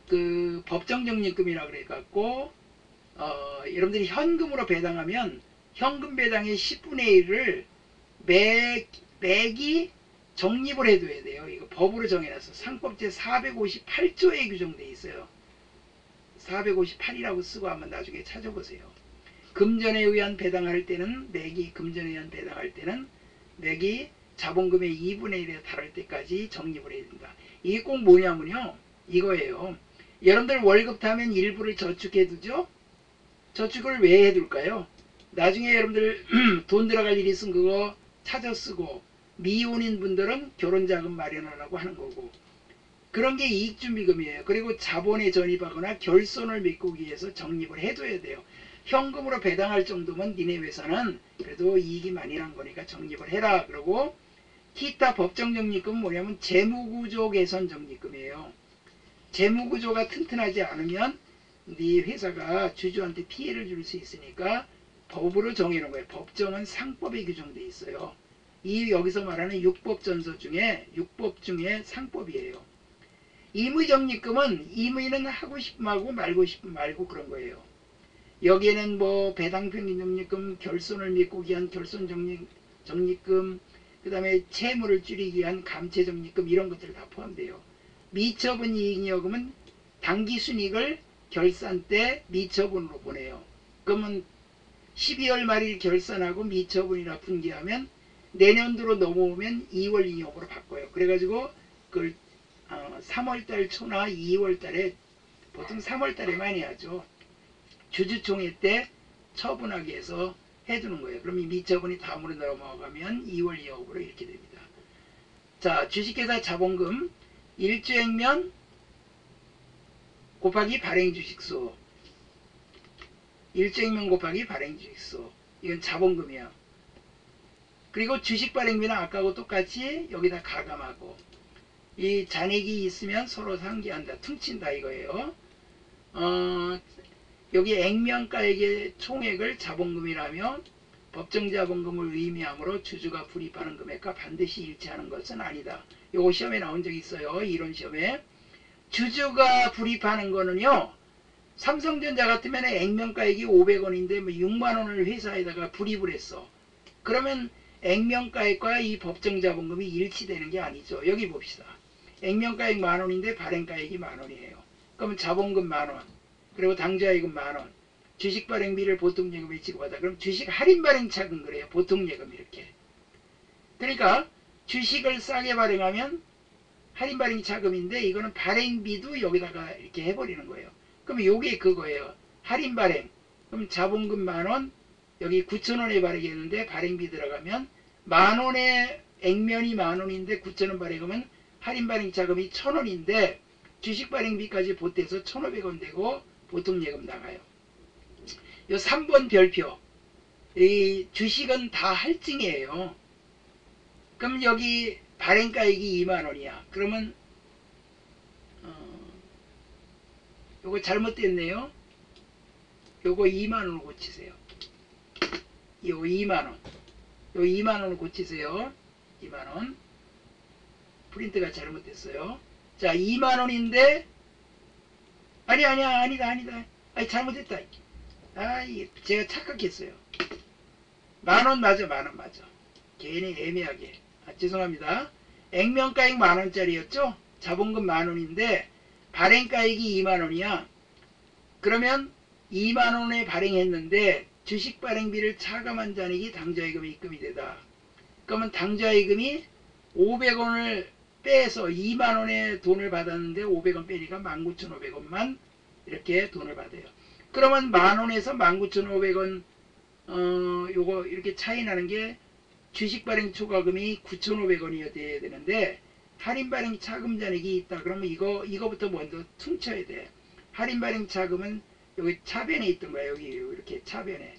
그 법정적립금이라 그래갖고 여러분들이 현금으로 배당하면 현금 배당의 10분의 1을 매기 적립을 해둬야 돼요. 이거 법으로 정해놨어. 상법제 458조에 규정돼 있어요. 458이라고 쓰고 한번 나중에 찾아보세요. 금전에 의한 배당할 때는 금전에 의한 배당할 때는 매기 자본금의 2분의 1에 달할 때까지 적립을 해야 된다. 이게 꼭 뭐냐면요. 이거예요. 여러분들 월급 타면 일부를 저축해두죠? 저축을 왜 해둘까요? 나중에 여러분들 돈 들어갈 일 있으면 그거 찾아 쓰고, 미혼인 분들은 결혼자금 마련하라고 하는 거고, 그런 게 이익준비금이에요. 그리고 자본에 전입하거나 결손을 메꾸기 위해서 적립을 해둬야 돼요. 현금으로 배당할 정도면 니네 회사는 그래도 이익이 많이 난 거니까 적립을 해라. 그러고 기타 법정 적립금은 뭐냐면 재무구조 개선 적립금이에요. 재무구조가 튼튼하지 않으면 네 회사가 주주한테 피해를 줄 수 있으니까 법으로 정해놓은 거예요. 법정은 상법에 규정돼 있어요. 이 여기서 말하는 육법 중에 상법이에요. 임의적립금은 임의는 하고 싶으면 하고 말고 싶으면 말고 그런 거예요. 여기에는 뭐 배당평균적립금, 결손을 메꾸기 위한 결손적립금, 그 다음에 채무를 줄이기 위한 감채적립금 이런 것들 다 포함돼요. 미처분 이익여금은 당기순이익을 결산 때 미처분으로 보내요. 그러면 12월 말일 결산하고 미처분이라 분기하면 내년도로 넘어오면 2월 이익으로 바꿔요. 그래가지고 그걸 3월달 초나 2월달에 보통 3월달에 많이 하죠. 주주총회 때 처분하기 위해서 해두는 거예요. 그럼 이 미처분이 다음으로 넘어가면 2월 2억으로 이렇게 됩니다. 자, 주식회사 자본금 1주액면 곱하기 발행주식수, 1주액면 곱하기 발행주식수, 이건 자본금이야. 그리고 주식발행비는 아까하고 똑같이 여기다 가감하고, 이 잔액이 있으면 서로 상기한다, 퉁친다 이거예요. 여기 액면가액의 총액을 자본금이라며 법정자본금을 의미하므로 주주가 불입하는 금액과 반드시 일치하는 것은 아니다. 요거 시험에 나온 적 있어요. 이론 시험에. 주주가 불입하는 거는요, 삼성전자 같으면 액면가액이 500원인데 뭐 6만원을 회사에다가 불입을 했어. 그러면 액면가액과 이 법정자본금이 일치되는 게 아니죠. 여기 봅시다. 액면가액 만원인데 발행가액이 만원이에요. 그러면 자본금 만원, 그리고 당좌예금 만원, 주식발행비를 보통예금에 지급하다. 그럼 주식 할인발행차금 그래요. 보통예금 이렇게. 그러니까 주식을 싸게 발행하면 할인발행차금인데 이거는 발행비도 여기다가 이렇게 해버리는 거예요. 그럼 요게 그거예요. 할인발행. 그럼 자본금 만원, 여기 9,000원에 발행했는데 발행비 들어가면 만원에 액면이 만원인데 9,000원 발행하면 할인발행차금이 1,000원인데 주식발행비까지 보태서 1,500원 되고 보통예금 나가요. 요 3번 별표. 이 주식은 다 할증이에요. 그럼 여기 발행가액이 2만원이야. 그러면 요거 잘못됐네요. 요거 2만원으로 고치세요. 요거 2만원. 요 2만원으로 고치세요. 2만원. 프린트가 잘못됐어요. 자, 2만원인데, 아니다. 아니, 잘못했다. 제가 착각했어요. 만원 맞아. 괜히 애매하게. 죄송합니다. 액면가액 만원짜리였죠? 자본금 만원인데, 발행가액이 2만원이야. 그러면 2만원에 발행했는데, 주식 발행비를 차감한 잔액이 당좌예금에 입금이 되다. 그러면 당좌예금이 500원을 빼서 2만원의 돈을 받았는데 500원 빼니까 19,500원만 이렇게 돈을 받아요. 그러면 만원에서 19,500원 요거 이렇게 차이 나는 게 주식 발행 초과금이 9,500원이어야 되는데 할인 발행 차금 잔액이 있다. 그러면 이거부터 먼저 퉁쳐야 돼. 할인 발행 차금은 여기 차변에 있던 거야. 여기 이렇게 차변에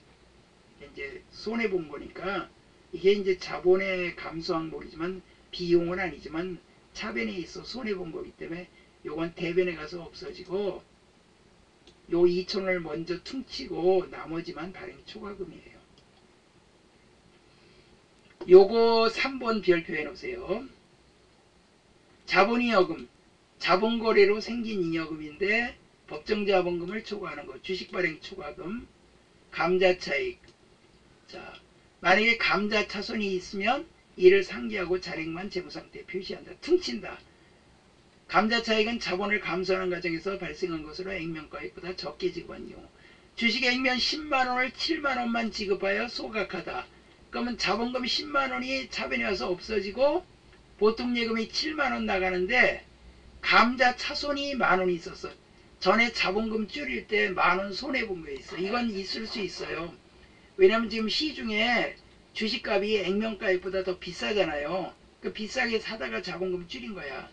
이제 손해 본 거니까 이게 이제 자본의 감소 항목이지만 비용은 아니지만 차변에 있어 손해 본 거기 때문에 요건 대변에 가서 없어지고 요 2,000원을 먼저 퉁치고 나머지만 발행 초과금이에요. 요거 3번 별표 해놓으세요. 자본이여금, 자본거래로 생긴 잉여금인데 법정자본금을 초과하는 거, 주식발행 초과금, 감자차익. 자, 만약에 감자차손이 있으면 이를 상기하고 잔액만 재무상태에 표시한다. 퉁친다. 감자차익은 자본을 감소하는 과정에서 발생한 것으로 액면가액보다 적게 지급한 경우. 주식 액면 10만원을 7만원만 지급하여 소각하다. 그러면 자본금 10만원이 차변에 와서 없어지고 보통 예금이 7만원 나가는데 감자 차손이 만원이 있었어. 전에 자본금 줄일 때 만원 손해본 거 있어. 이건 있을 수 있어요. 왜냐면 지금 시중에 주식값이 액면가액보다 더 비싸잖아요. 그 비싸게 사다가 자본금 줄인 거야.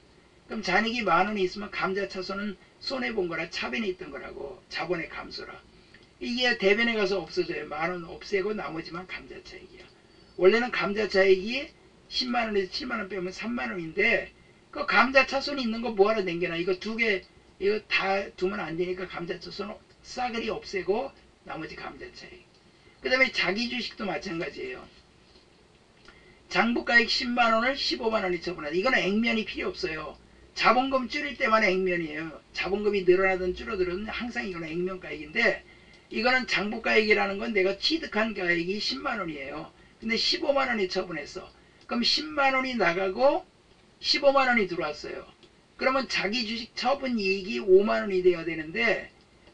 그럼 잔액이 만원이 있으면 감자 차손은 손해본 거라 차변에 있던 거라고. 자본의 감소라. 이게 대변에 가서 없어져요. 만원 없애고 나머지만 감자 차익이야. 원래는 감자 차익이 10만원에서 7만원 빼면 3만원인데 그 감자 차손이 있는 거 뭐하러 남겨놔. 이거 두 개 이거 다 두면 안 되니까 감자 차손 싸그리 없애고 나머지 감자 차익. 그 다음에 자기 주식도 마찬가지예요. 장부가액 10만원을 15만원이 처분하다. 이거는 액면이 필요 없어요. 자본금 줄일 때만 액면이에요. 자본금이 늘어나든 줄어들든 항상 이거는 액면가액인데 이거는 장부가액이라는 건 내가 취득한 가액이 10만원이에요. 근데 15만원이 처분했어. 그럼 10만원이 나가고 15만원이 들어왔어요. 그러면 자기 주식 처분 이익이 5만원이 돼야 되는데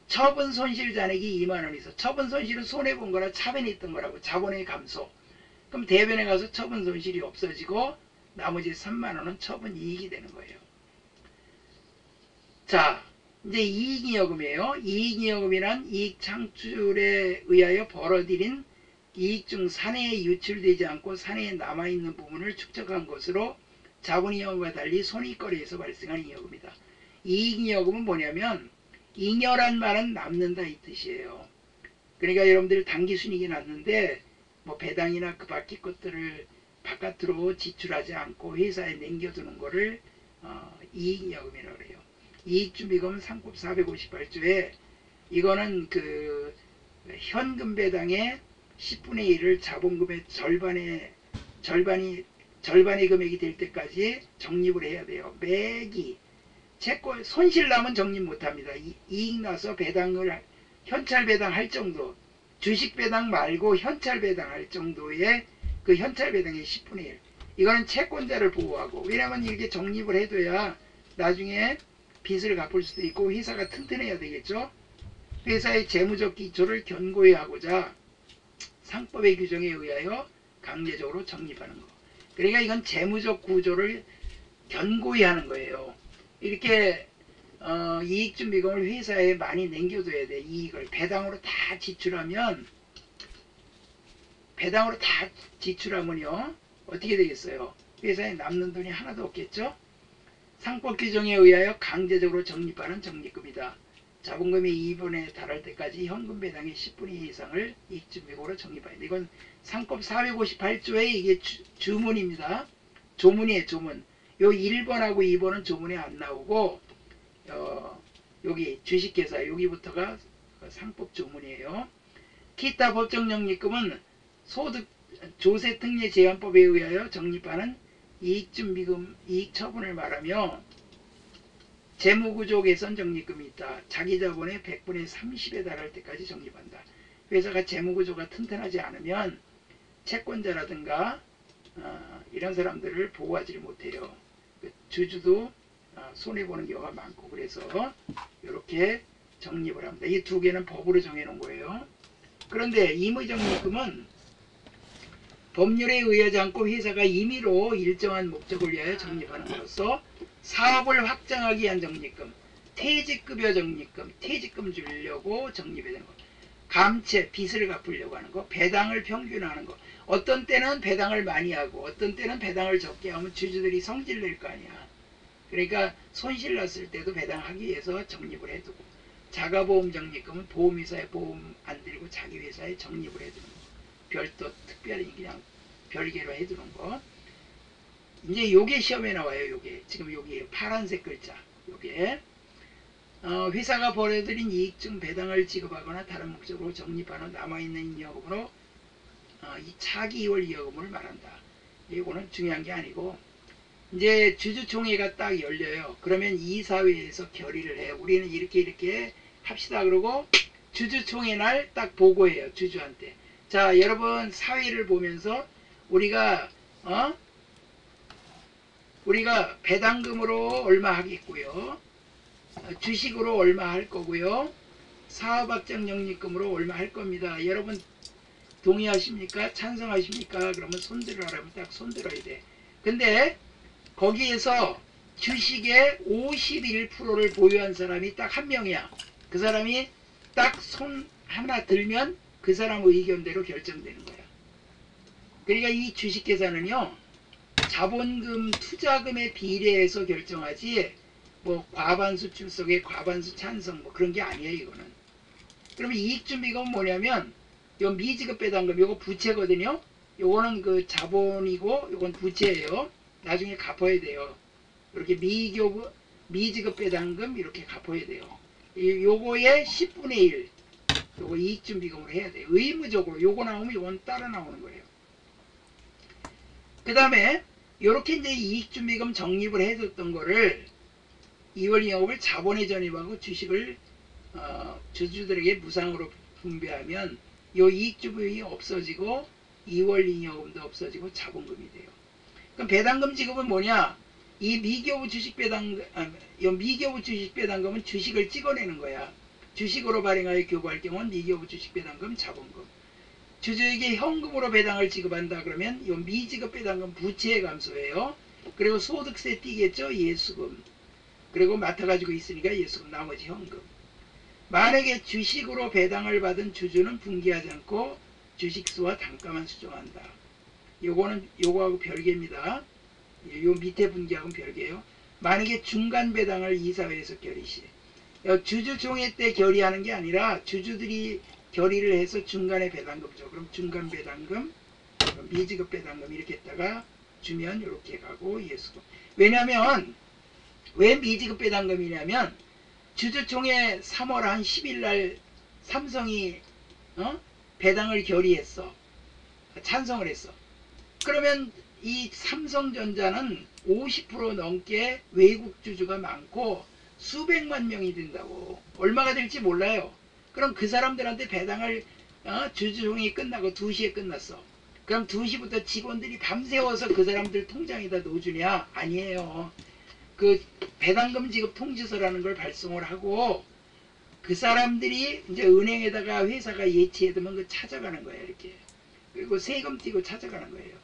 처분 손실 잔액이 2만원이 있어. 처분 손실은 손해본 거라 차변에 있던 거라고. 자본의 감소. 그럼 대변에 가서 처분 손실이 없어지고 나머지 3만원은 처분 이익이 되는 거예요. 자, 이제 이익잉여금이에요. 이익잉여금이란 이익 창출에 의하여 벌어들인 이익 중 사내에 유출되지 않고 사내에 남아있는 부분을 축적한 것으로 자본잉여금과 달리 손익거래에서 발생한 잉여금이다. 이익잉여금은 뭐냐면 잉여란 말은 남는다 이 뜻이에요. 그러니까 여러분들 당기순이익이 났는데 뭐 배당이나 그 밖의 것들을 바깥으로 지출하지 않고 회사에 남겨두는 거를 이익잉여금이라고 그래요. 이익준비금은 상법 458조에 이거는 그 현금 배당의 10분의 1을 자본금의 절반의 금액이 될 때까지 적립을 해야 돼요. 매기 채권 손실 나면 적립 못합니다. 이익 나서 배당을 현찰 배당할 정도, 주식 배당 말고 현찰 배당할 정도의 그 현찰 배당의 10분의 1. 이거는 채권자를 보호하고, 왜냐면 이렇게 적립을 해둬야 나중에 빚을 갚을 수도 있고 회사가 튼튼해야 되겠죠. 회사의 재무적 기초를 견고히 하고자 상법의 규정에 의하여 강제적으로 적립하는 거. 그러니까 이건 재무적 구조를 견고히 하는 거예요. 이렇게 이익준비금을 회사에 많이 남겨둬야 돼. 이익을 배당으로 다 지출하면요 어떻게 되겠어요? 회사에 남는 돈이 하나도 없겠죠. 상법 규정에 의하여 강제적으로 적립하는 적립금이다. 자본금이 2분에 달할 때까지 현금 배당의 10분의 2 이상을 이익준비금으로 적립해야 돼. 이건 상법 458조의 이게 주문입니다. 조문이에요. 조문. 요 1번하고 2번은 조문에 안 나오고 여기 주식회사 여기부터가 상법 조문이에요. 기타 법정 적립금은 소득 조세특례제한법에 의하여 적립하는 이익준비금 이익처분을 말하며 재무구조 개선 적립금이 있다. 자기 자본의 100분의 30에 달할 때까지 적립한다. 회사가 재무구조가 튼튼하지 않으면 채권자라든가 이런 사람들을 보호하지 못해요. 주주도 손해보는 경우가 많고 그래서 이렇게 적립을 합니다. 이 두 개는 법으로 정해놓은 거예요. 그런데 임의적립금은 법률에 의하지 않고 회사가 임의로 일정한 목적을 위하여 적립하는 것으로서 사업을 확장하기 위한 적립금, 퇴직급여 적립금, 퇴직금 주려고 적립해야 되는 거, 감채, 빚을 갚으려고 하는 거, 배당을 평균화하는 거. 어떤 때는 배당을 많이 하고 어떤 때는 배당을 적게 하면 주주들이 성질낼 거 아니야. 그러니까 손실 났을 때도 배당하기 위해서 적립을 해두고, 자가보험 적립금은 보험회사에 보험 안 들고 자기 회사에 적립을 해두는 거. 별도 특별히 그냥 별개로 해두는 거. 이제 요게 시험에 나와요. 요게 지금 여기 파란색 글자 요게 회사가 벌어들인 이익 중 배당을 지급하거나 다른 목적으로 적립하는 남아있는 이여금으로 이 차기 이월 이여금을 말한다. 이거는 중요한 게 아니고 이제 주주총회가 딱 열려요. 그러면 이사회에서 결의를 해요. 우리는 이렇게 합시다. 그러고 주주총회 날 딱 보고해요. 주주한테. 자, 여러분 사회를 보면서 우리가 배당금으로 얼마 하겠고요. 주식으로 얼마 할 거고요. 사업확장 적립금으로 얼마 할 겁니다. 여러분 동의하십니까? 찬성하십니까? 그러면 손들어라면 딱 손들어야 돼. 근데 거기에서 주식의 51%를 보유한 사람이 딱 한 명이야. 그 사람이 딱 손 하나 들면 그 사람 의견대로 결정되는 거야. 그러니까 이 주식계산은요, 자본금 투자금에 비례해서 결정하지 뭐 과반수 출석에 과반수 찬성 뭐 그런 게 아니에요. 이거는. 그러면 이익준비금은 뭐냐면 요 미지급 배당금 요거 부채거든요. 요거는 그 자본이고 요건 부채예요. 나중에 갚아야 돼요. 이렇게 미지급 배당금 이렇게 갚아야 돼요. 요거의 10분의 1 요거 이익준비금으로 해야 돼요. 의무적으로 요거 나오면 요건 따라 나오는 거예요. 그 다음에 요렇게 이제 이익준비금 적립을 해뒀던 거를 2월 이익을 자본에 전입하고 주식을 주주들에게 무상으로 분배하면 요 이익준비금이 없어지고 2월 이익금도 없어지고 자본금이 돼요. 그럼 배당금 지급은 뭐냐? 이 미교부 주식 배당금은 주식을 찍어내는 거야. 주식으로 발행하여 교부할 경우는 미교부 주식 배당금 자본금. 주주에게 현금으로 배당을 지급한다 그러면 이 미지급 배당금 부채에 감소해요. 그리고 소득세 띄겠죠. 예수금. 그리고 맡아가지고 있으니까 예수금 나머지 현금. 만약에 주식으로 배당을 받은 주주는 분기하지 않고 주식수와 단가만 수정한다. 요거는 요거하고 별개입니다. 요 밑에 분기하고는 별개예요. 만약에 중간 배당을 이사회에서 결의시 주주총회 때 결의하는 게 아니라 주주들이 결의를 해서 중간에 배당금 줘. 그럼 중간 배당금, 미지급 배당금 이렇게 했다가 주면 이렇게 가고 예수금. 왜냐면 왜 미지급 배당금이냐면 주주총회 3월 한 10일 날 삼성이 배당을 결의했어. 찬성을 했어. 그러면 이 삼성전자는 50% 넘게 외국 주주가 많고 수백만 명이 된다고. 얼마가 될지 몰라요. 그럼 그 사람들한테 배당을 주주총회 끝나고 2시에 끝났어. 그럼 2시부터 직원들이 밤새워서 그 사람들 통장에다 넣어주냐? 아니에요. 그 배당금 지급 통지서라는 걸 발송을 하고 그 사람들이 이제 은행에다가 회사가 예치해두면 그 찾아가는 거예요. 이렇게. 그리고 세금 띄고 찾아가는 거예요.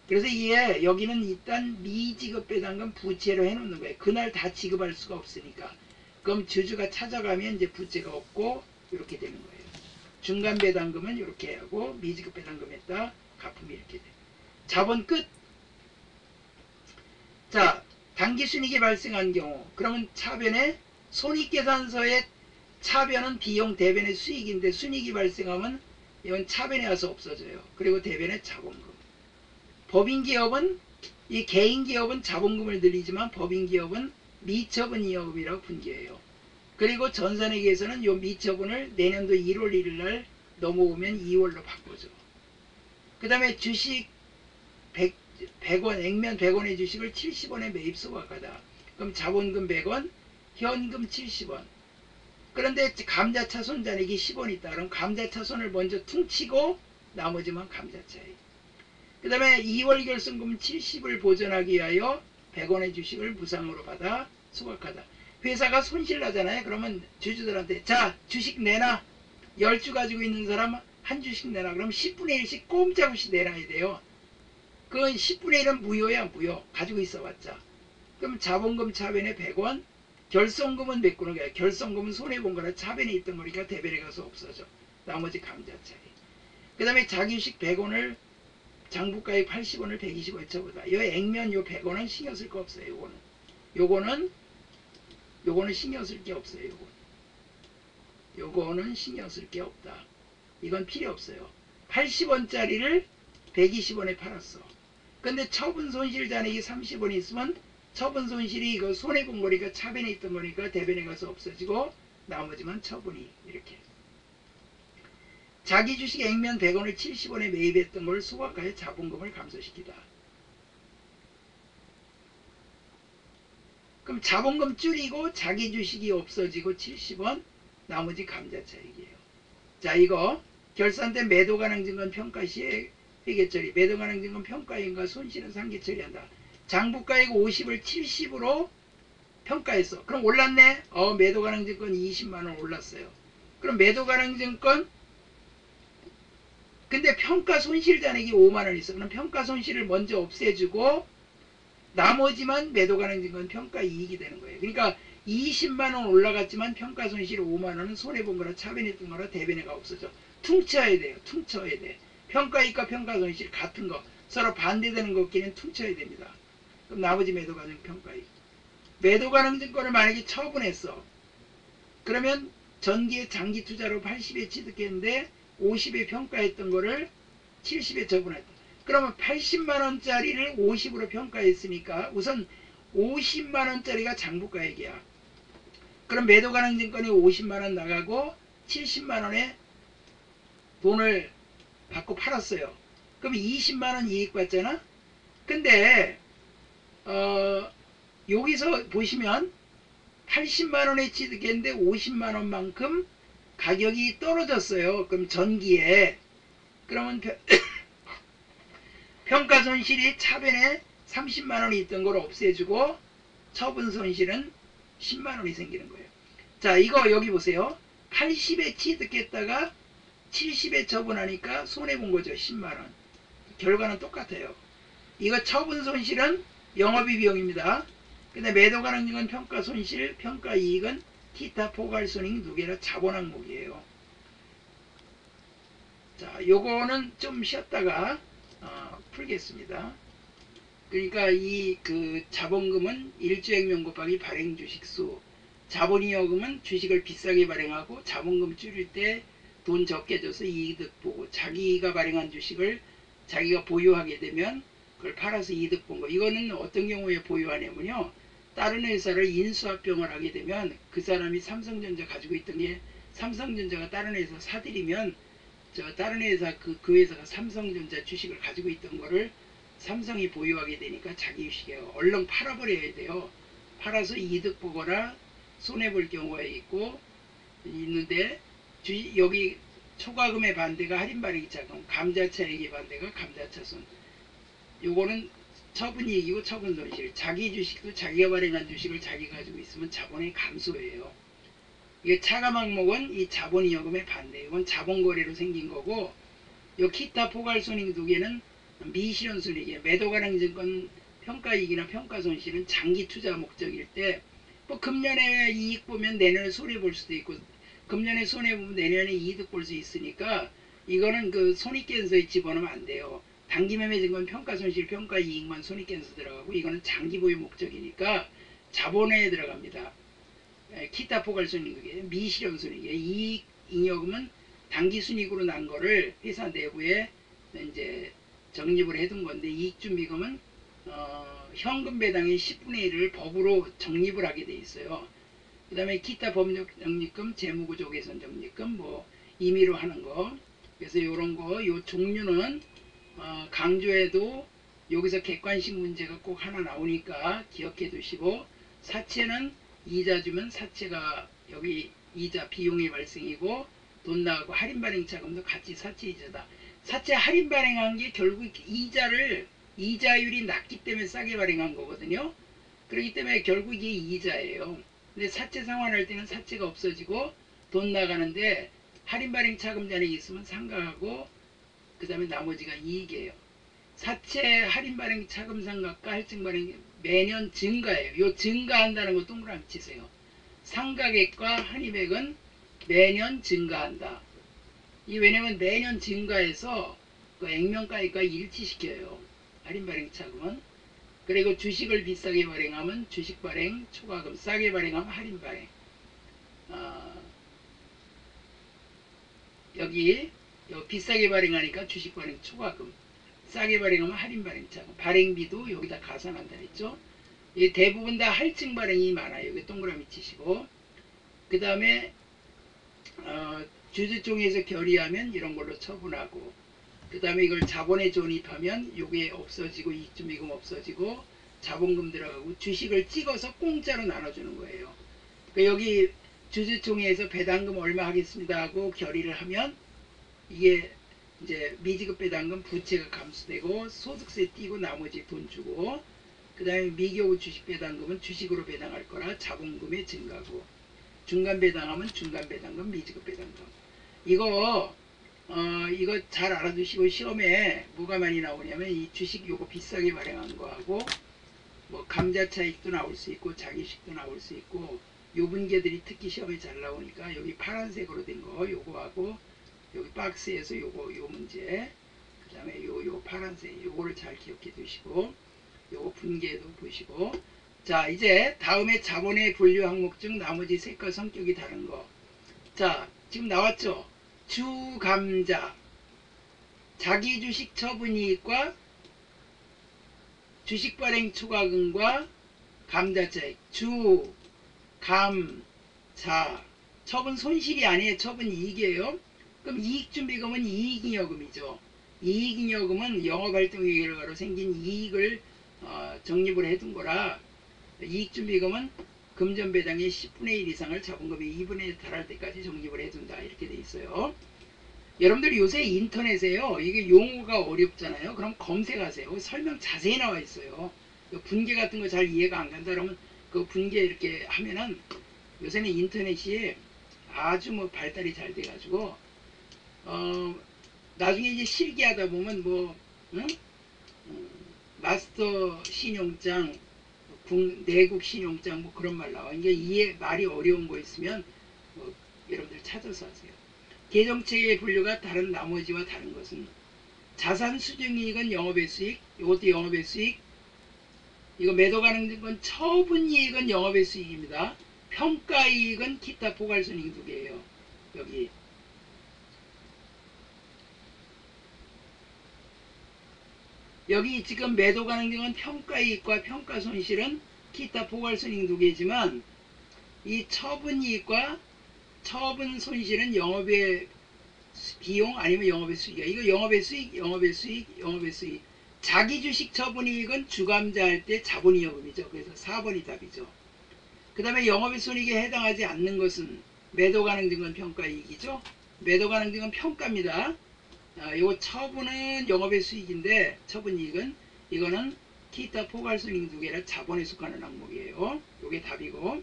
그래서 이게 여기는 일단 미지급 배당금 부채로 해놓는 거예요. 그날 다 지급할 수가 없으니까. 그럼 주주가 찾아가면 이제 부채가 없고 이렇게 되는 거예요. 중간 배당금은 이렇게 하고 미지급 배당금에다 갚음이 이렇게 돼. 자본 끝. 자, 당기순이익이 발생한 경우 그러면 차변에 손익계산서에 차변은 비용 대변의 수익인데 순이익이 발생하면 이건 차변에 와서 없어져요. 그리고 대변의 자본금. 법인기업은 이 개인기업은 자본금을 들이지만 법인기업은 미처분 이여금이라고 분기해요. 그리고 전산회계에서는 이 미처분을 내년도 1월 1일 날 넘어오면 2월로 바꿔줘. 그 다음에 주식 100원, 액면 100원의 주식을 70원에 매입 소각하다. 그럼 자본금 100원, 현금 70원. 그런데 감자차손 잔액이 10원 있다. 그럼 감자차손을 먼저 퉁치고 나머지만 감자차익. 그 다음에 2월 결손금 70을 보전하기 위하여 100원의 주식을 무상으로 받아 소각하다. 회사가 손실 나잖아요. 그러면 주주들한테 자 주식 내놔. 10주 가지고 있는 사람 한 주씩 내놔. 그럼 10분의 1씩 꼼짝없이 내놔야 돼요. 그건 10분의 1은 무효야. 무효. 가지고 있어봤자. 그럼 자본금 차변에 100원. 결손금은 메꾸는 거야. 결손금은 손해본 거라 차변에 있던 거니까 대변에 가서 없어져. 나머지 감자차익. 그 다음에 자기주식 100원을 장부가액 80원을 120원에 쳐보다. 이 액면 요 100원은 신경 쓸 거 없어요. 요거는 신경 쓸 게 없어요. 요거는 신경 쓸 게 없다. 이건 필요 없어요. 80원짜리를 120원에 팔았어. 근데 처분 손실 잔액이 30원이 있으면 처분 손실이 이거 손해본 거니까 차변에 있던 거니까 대변에 가서 없어지고 나머지만 처분이 이렇게. 자기 주식 액면 100원을 70원에 매입했던 걸 소각하여 자본금을 감소시키다. 그럼 자본금 줄이고 자기 주식이 없어지고 70원, 나머지 감자차익이에요. 자, 이거 결산 때 매도 가능 증권 평가 시에 회계처리, 매도 가능 증권 평가인과 손실은 상기 처리한다. 장부가액 50을 70으로 평가했어. 그럼 올랐네? 매도 가능 증권 20만원 올랐어요. 그럼 매도 가능 증권 근데 평가 손실 잔액이 5만원 있어. 그럼 평가 손실을 먼저 없애주고 나머지만 매도 가능 증권 평가 이익이 되는 거예요. 그러니까 20만원 올라갔지만 평가 손실 5만원은 손해본 거라 차변했던 거라 대변에가 없어져. 퉁쳐야 돼요. 퉁쳐야 돼. 평가이익과 평가 손실 같은 거 서로 반대되는 것끼리는 퉁쳐야 됩니다. 그럼 나머지 매도 가능 평가이익. 매도 가능 증권을 만약에 처분했어. 그러면 전기에 장기 투자로 80에 취득했는데 50에 평가했던 거를 70에 처분했다. 그러면 80만원짜리를 50으로 평가했으니까 우선 50만원짜리가 장부가액이야. 그럼 매도 가능 증권이 50만원 나가고 70만원에 돈을 받고 팔았어요. 그럼 20만원 이익 받잖아? 근데 여기서 보시면 80만원에 취득했는데 50만원만큼 가격이 떨어졌어요. 그럼 전기에. 그러면 평가 손실이 차변에 30만원이 있던 걸 없애주고 처분 손실은 10만원이 생기는 거예요. 자, 이거 여기 보세요. 80에 취득했다가 70에 처분하니까 손해본 거죠. 10만원. 결과는 똑같아요. 이거 처분 손실은 영업이 비용입니다. 근데 매도 가능 증권 평가 손실, 평가 이익은 기타 포괄손익 누계라 자본 항목이에요. 자, 요거는 좀 쉬었다가 풀겠습니다. 그러니까 이 자본금은 일주액면 곱하기 발행 주식수, 자본이여금은 주식을 비싸게 발행하고 자본금 줄일 때 돈 적게 줘서 이득 보고, 자기가 발행한 주식을 자기가 보유하게 되면 그걸 팔아서 이득 본 거. 이거는 어떤 경우에 보유하냐면요, 다른 회사를 인수합병을 하게 되면 그 사람이 삼성전자 가지고 있던 게 삼성전자가 다른 회사 사들이면 다른 회사 그 회사가 삼성전자 주식을 가지고 있던 거를 삼성이 보유하게 되니까 자기 주식이에요. 얼른 팔아버려야 돼요. 팔아서 이득 보거나 손해볼 경우가 있는데 여기 초과금의 반대가 할인 발행이 작은, 감자차익의 반대가 감자차손. 요거는 처분이익이고 처분손실. 자기 주식도 자기가 발행한 주식을 자기가 가지고 있으면 자본의 감소예요. 이게 차감 항목은 이 자본이여금의 반대. 이건 자본거래로 생긴 거고, 요 기타 포괄손익 두 개는 미실현손익이에요. 매도 가능 증권 평가이익이나 평가손실은 장기 투자 목적일 때, 뭐 금년에 이익 보면 내년에 손해 볼 수도 있고, 금년에 손해 보면 내년에 이득 볼 수 있으니까 이거는 그 손익계산서에 집어넣으면 안 돼요. 단기매매 증권 평가손실 평가이익만 손익계산서 들어가고, 이거는 장기 보유 목적이니까 자본에 들어갑니다. 기타 포괄손익이 미실현손익이에요. 이익 잉여금은 단기순이익으로 난 거를 회사 내부에 이제 적립을 해둔 건데, 이익준비금은 현금 배당의 10분의 1을 법으로 적립을 하게 돼 있어요. 그 다음에 기타 법률 적립금, 재무구조 개선 적립금, 뭐 임의로 하는 거. 그래서 요런 거, 요 종류는 강조해도 여기서 객관식 문제가 꼭 하나 나오니까 기억해 두시고, 사채는 이자 주면 사채가 여기 이자 비용이 발생이고, 돈 나가고 할인 발행 자금도 같이 사채 이자다. 사채 할인 발행한 게 결국 이자율이 낮기 때문에 싸게 발행한 거거든요. 그렇기 때문에 결국 이게 이자예요. 근데 사채 상환할 때는 사채가 없어지고 돈 나가는데, 할인 발행 차금 잔액이 있으면 상각하고 그 다음에 나머지가 이익이에요. 사채 할인 발행 차금 상각과 할증 발행 매년 증가해요. 요 증가한다는 거 동그라미 치세요. 상각액과 한입액은 매년 증가한다. 이 왜냐면 매년 증가해서 그 액면가액과 일치시켜요. 할인 발행 차금은. 그리고 주식을 비싸게 발행하면 주식 발행 초과금, 싸게 발행하면 할인 발행. 여기 비싸게 발행하니까 주식 발행 초과금, 싸게 발행하면 할인 발행 차금, 발행비도 여기다 가산한다 했죠. 대부분 다 할증 발행이 많아요. 여기 동그라미 치시고, 그 다음에 주주총회에서 결의하면 이런 걸로 처분하고, 그 다음에 이걸 자본에 존입하면 요게 없어지고, 이익준비금 없어지고, 자본금 들어가고, 주식을 찍어서 공짜로 나눠주는 거예요. 그러니까 여기 주주총회에서 배당금 얼마 하겠습니다 하고 결의를 하면, 이게 이제 미지급 배당금 부채가 감수되고, 소득세 띄고 나머지 돈 주고, 그 다음에 미교부 주식 배당금은 주식으로 배당할 거라 자본금의 증가고, 중간 배당하면 중간 배당금, 미지급 배당금. 이거 잘 알아두시고, 시험에 뭐가 많이 나오냐면 이 주식 요거 비싸게 발행한 거하고, 뭐 감자차익도 나올 수 있고 자기식도 나올 수 있고, 요 분계들이 특히 시험에 잘 나오니까 여기 파란색으로 된 거 요거하고, 여기 박스에서 요 문제, 그 다음에 요 파란색 요거를 잘 기억해 두시고, 요거 분계도 보시고. 자, 이제 다음에 자본의 분류 항목 중 나머지 색과 성격이 다른 거. 자, 지금 나왔죠? 주감자, 자기주식 처분이익과 주식 발행 초과금과 감자차익. 주, 감, 자. 처분 손실이 아니에요. 처분 이익이에요. 그럼 이익준비금은 이익잉여금이죠. 이익잉여금은 영업활동의 결과로 생긴 이익을 적립을 해둔 거라, 이익준비금은 금전배당의 10분의 1 이상을 자본금의 2분의 1 달할 때까지 적립을 해둔다. 이렇게 돼 있어요. 여러분들 요새 인터넷에요, 이게 용어가 어렵잖아요. 그럼 검색하세요. 설명 자세히 나와 있어요. 분계 같은 거 잘 이해가 안 간다 그러면 그 분계 이렇게 하면은, 요새는 인터넷이 아주 뭐 발달이 잘 돼가지고 나중에 이제 실기하다 보면 뭐 응? 마스터 신용장, 내국 신용장 뭐 그런 말 나와. 이게 말이 어려운 거 있으면 여러분들 찾아서 하세요. 계정체계의 분류가 다른 나머지와 다른 것은, 자산 수중이익은 영업의 수익, 이것도 영업의 수익, 이거 매도 가능한 처분이익은 영업의 수익입니다. 평가이익은 기타 포괄손익 두 개예요. 여기 지금 매도 가능성은 평가이익과 평가손실은 기타 포괄손익 두 개지만, 이 처분이익과 처분손실은 영업의 비용 아니면 영업의 수익이야. 이거 영업의 수익, 영업의 수익, 영업의 수익. 자기주식 처분이익은 주감자할 때 자본이익금이죠. 그래서 4번이 답이죠. 그 다음에 영업의 손익에 해당하지 않는 것은 매도 가능증은 평가이익이죠. 매도 가능증은 평가입니다. 이거 처분은 영업의 수익인데, 처분이익은 이거는 기타 포괄손익 두 개라 자본에 속하는 항목이에요. 이게 답이고,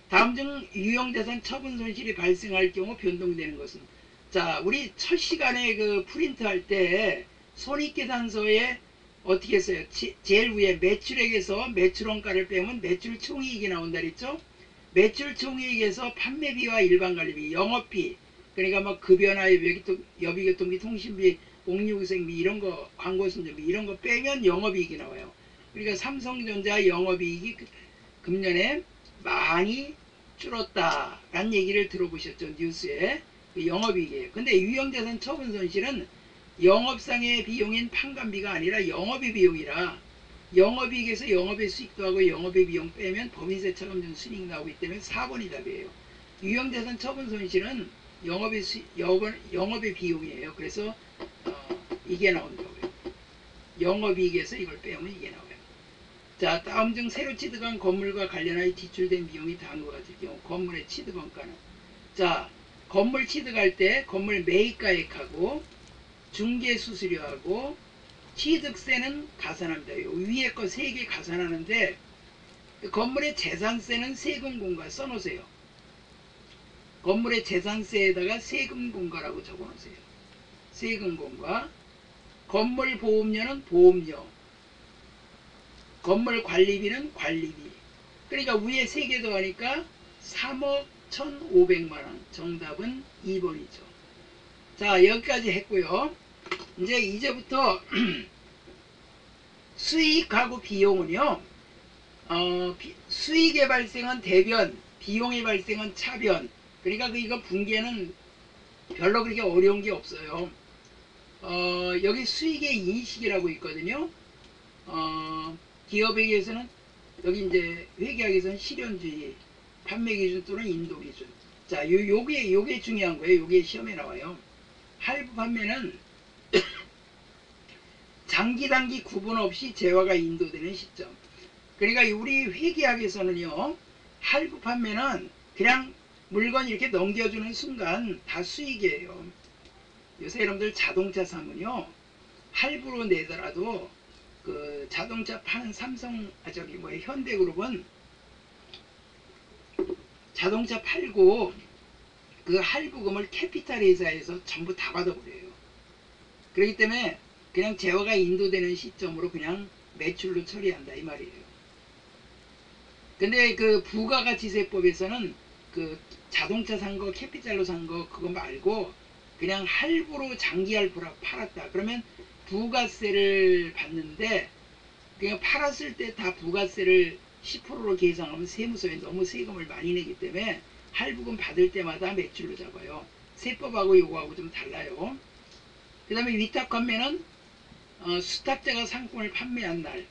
다음 중 유형자산 처분 손실이 발생할 경우 변동되는 것은, 자, 우리 첫 시간에 그 프린트 할 때 손익계산서에 어떻게 했어요? 제일 위에 매출액에서 매출원가를 빼면 매출 총이익이 나온다 그랬죠? 매출 총이익에서 판매비와 일반관리비, 영업비, 그러니까 뭐 급여나 여비교통비, 통신비, 옥류생비 이런 거, 광고순전비 이런 거 빼면 영업이익이 나와요. 그러니까 삼성전자 영업이익이 금년에 많이 줄었다라는 얘기를 들어보셨죠? 뉴스에. 영업이익이에요. 근데 유형자산 처분 손실은 영업상의 비용인 판관비가 아니라 영업의 비용이라 영업이익에서 영업의 수익도 하고 영업의 비용 빼면 법인세 차감전 순이익 나오기 때문에 4번이 답이에요. 유형자산 처분 손실은 영업의 비용이에요. 그래서 이게 나온다고요. 영업이익에서 이걸 빼면 이게 나와요. 자, 다음 중 새로 취득한 건물과 관련하여 지출된 비용이 다음과 같을 경우 건물의 취득원가는, 자, 건물 취득할 때 건물 매입가액하고 중개수수료하고 취득세는 가산합니다. 위에 거 3개 가산하는데 건물의 재산세는 세금공과 써놓으세요. 건물의 재산세에다가 세금공과라고 적어놓으세요. 세금공과. 건물 보험료는 보험료, 건물 관리비는 관리비. 그러니까 위에 3개 더하니까 3억 1,500만원. 정답은 2번이죠. 자, 여기까지 했고요. 이제부터 수익하고 비용은요, 수익의 발생은 대변, 비용의 발생은 차변. 그러니까 이거 분계는 별로 그렇게 어려운 게 없어요. 여기 수익의 인식이라고 있거든요. 기업회계에서는 여기 이제 회계학에서는 실현주의, 판매기준 또는 인도기준. 자, 요게 중요한 거예요. 요게 시험에 나와요. 할부 판매는 장기 단기 구분 없이 재화가 인도되는 시점. 그러니까 우리 회계학에서는요, 할부 판매는 그냥 물건 이렇게 넘겨주는 순간 다 수익이에요. 요새 여러분들 자동차 사면요, 할부로 내더라도 그 자동차 파는 현대그룹은 자동차 팔고 그 할부금을 캐피탈 회사에서 전부 다 받아버려요. 그렇기 때문에 그냥 재화가 인도되는 시점으로 그냥 매출로 처리한다 이 말이에요. 근데 그 부가가치세법에서는 그 자동차 산 거 캐피탈로 산 거 그거 말고 그냥 할부로 장기 할부라고 팔았다. 그러면 부가세를 받는데 그냥 팔았을 때 다 부가세를 10%로 계산하면 세무서에 너무 세금을 많이 내기 때문에 할부금 받을 때마다 매출로 잡아요. 세법하고 요거하고 좀 달라요. 그 다음에 위탁 판매는 수탁자가 상품을 판매한 날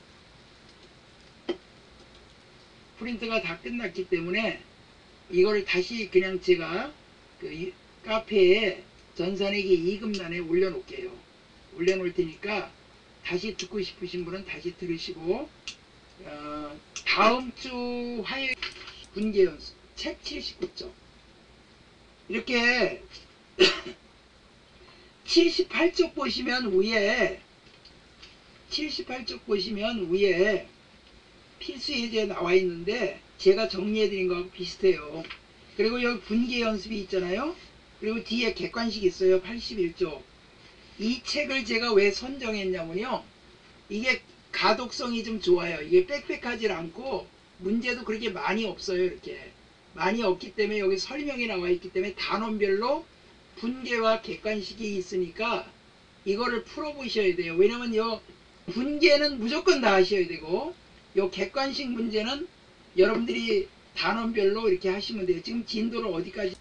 프린트가 다 끝났기 때문에 이거를 다시 그냥 제가 그 카페에 전산회계 이금란에 올려놓을게요. 올려놓을 테니까 다시 듣고 싶으신 분은 다시 들으시고 다음 주 화요일 분계연수 책 79쪽 이렇게 78쪽 보시면 위에 78쪽 보시면 위에 필수 예제 나와 있는데 제가 정리해 드린 거하고 비슷해요. 그리고 여기 분계 연습이 있잖아요. 그리고 뒤에 객관식 있어요. 81쪽. 이 책을 제가 왜 선정했냐면요, 이게 가독성이 좀 좋아요. 이게 빽빽하지 않고 문제도 그렇게 많이 없어요. 이렇게 많이 없기 때문에 여기 설명이 나와 있기 때문에 단원별로 분계와 객관식이 있으니까 이거를 풀어보셔야 돼요. 왜냐면 요 분계는 무조건 다 하셔야 되고 요 객관식 문제는 여러분들이 단원별로 이렇게 하시면 돼요. 지금 진도를 어디까지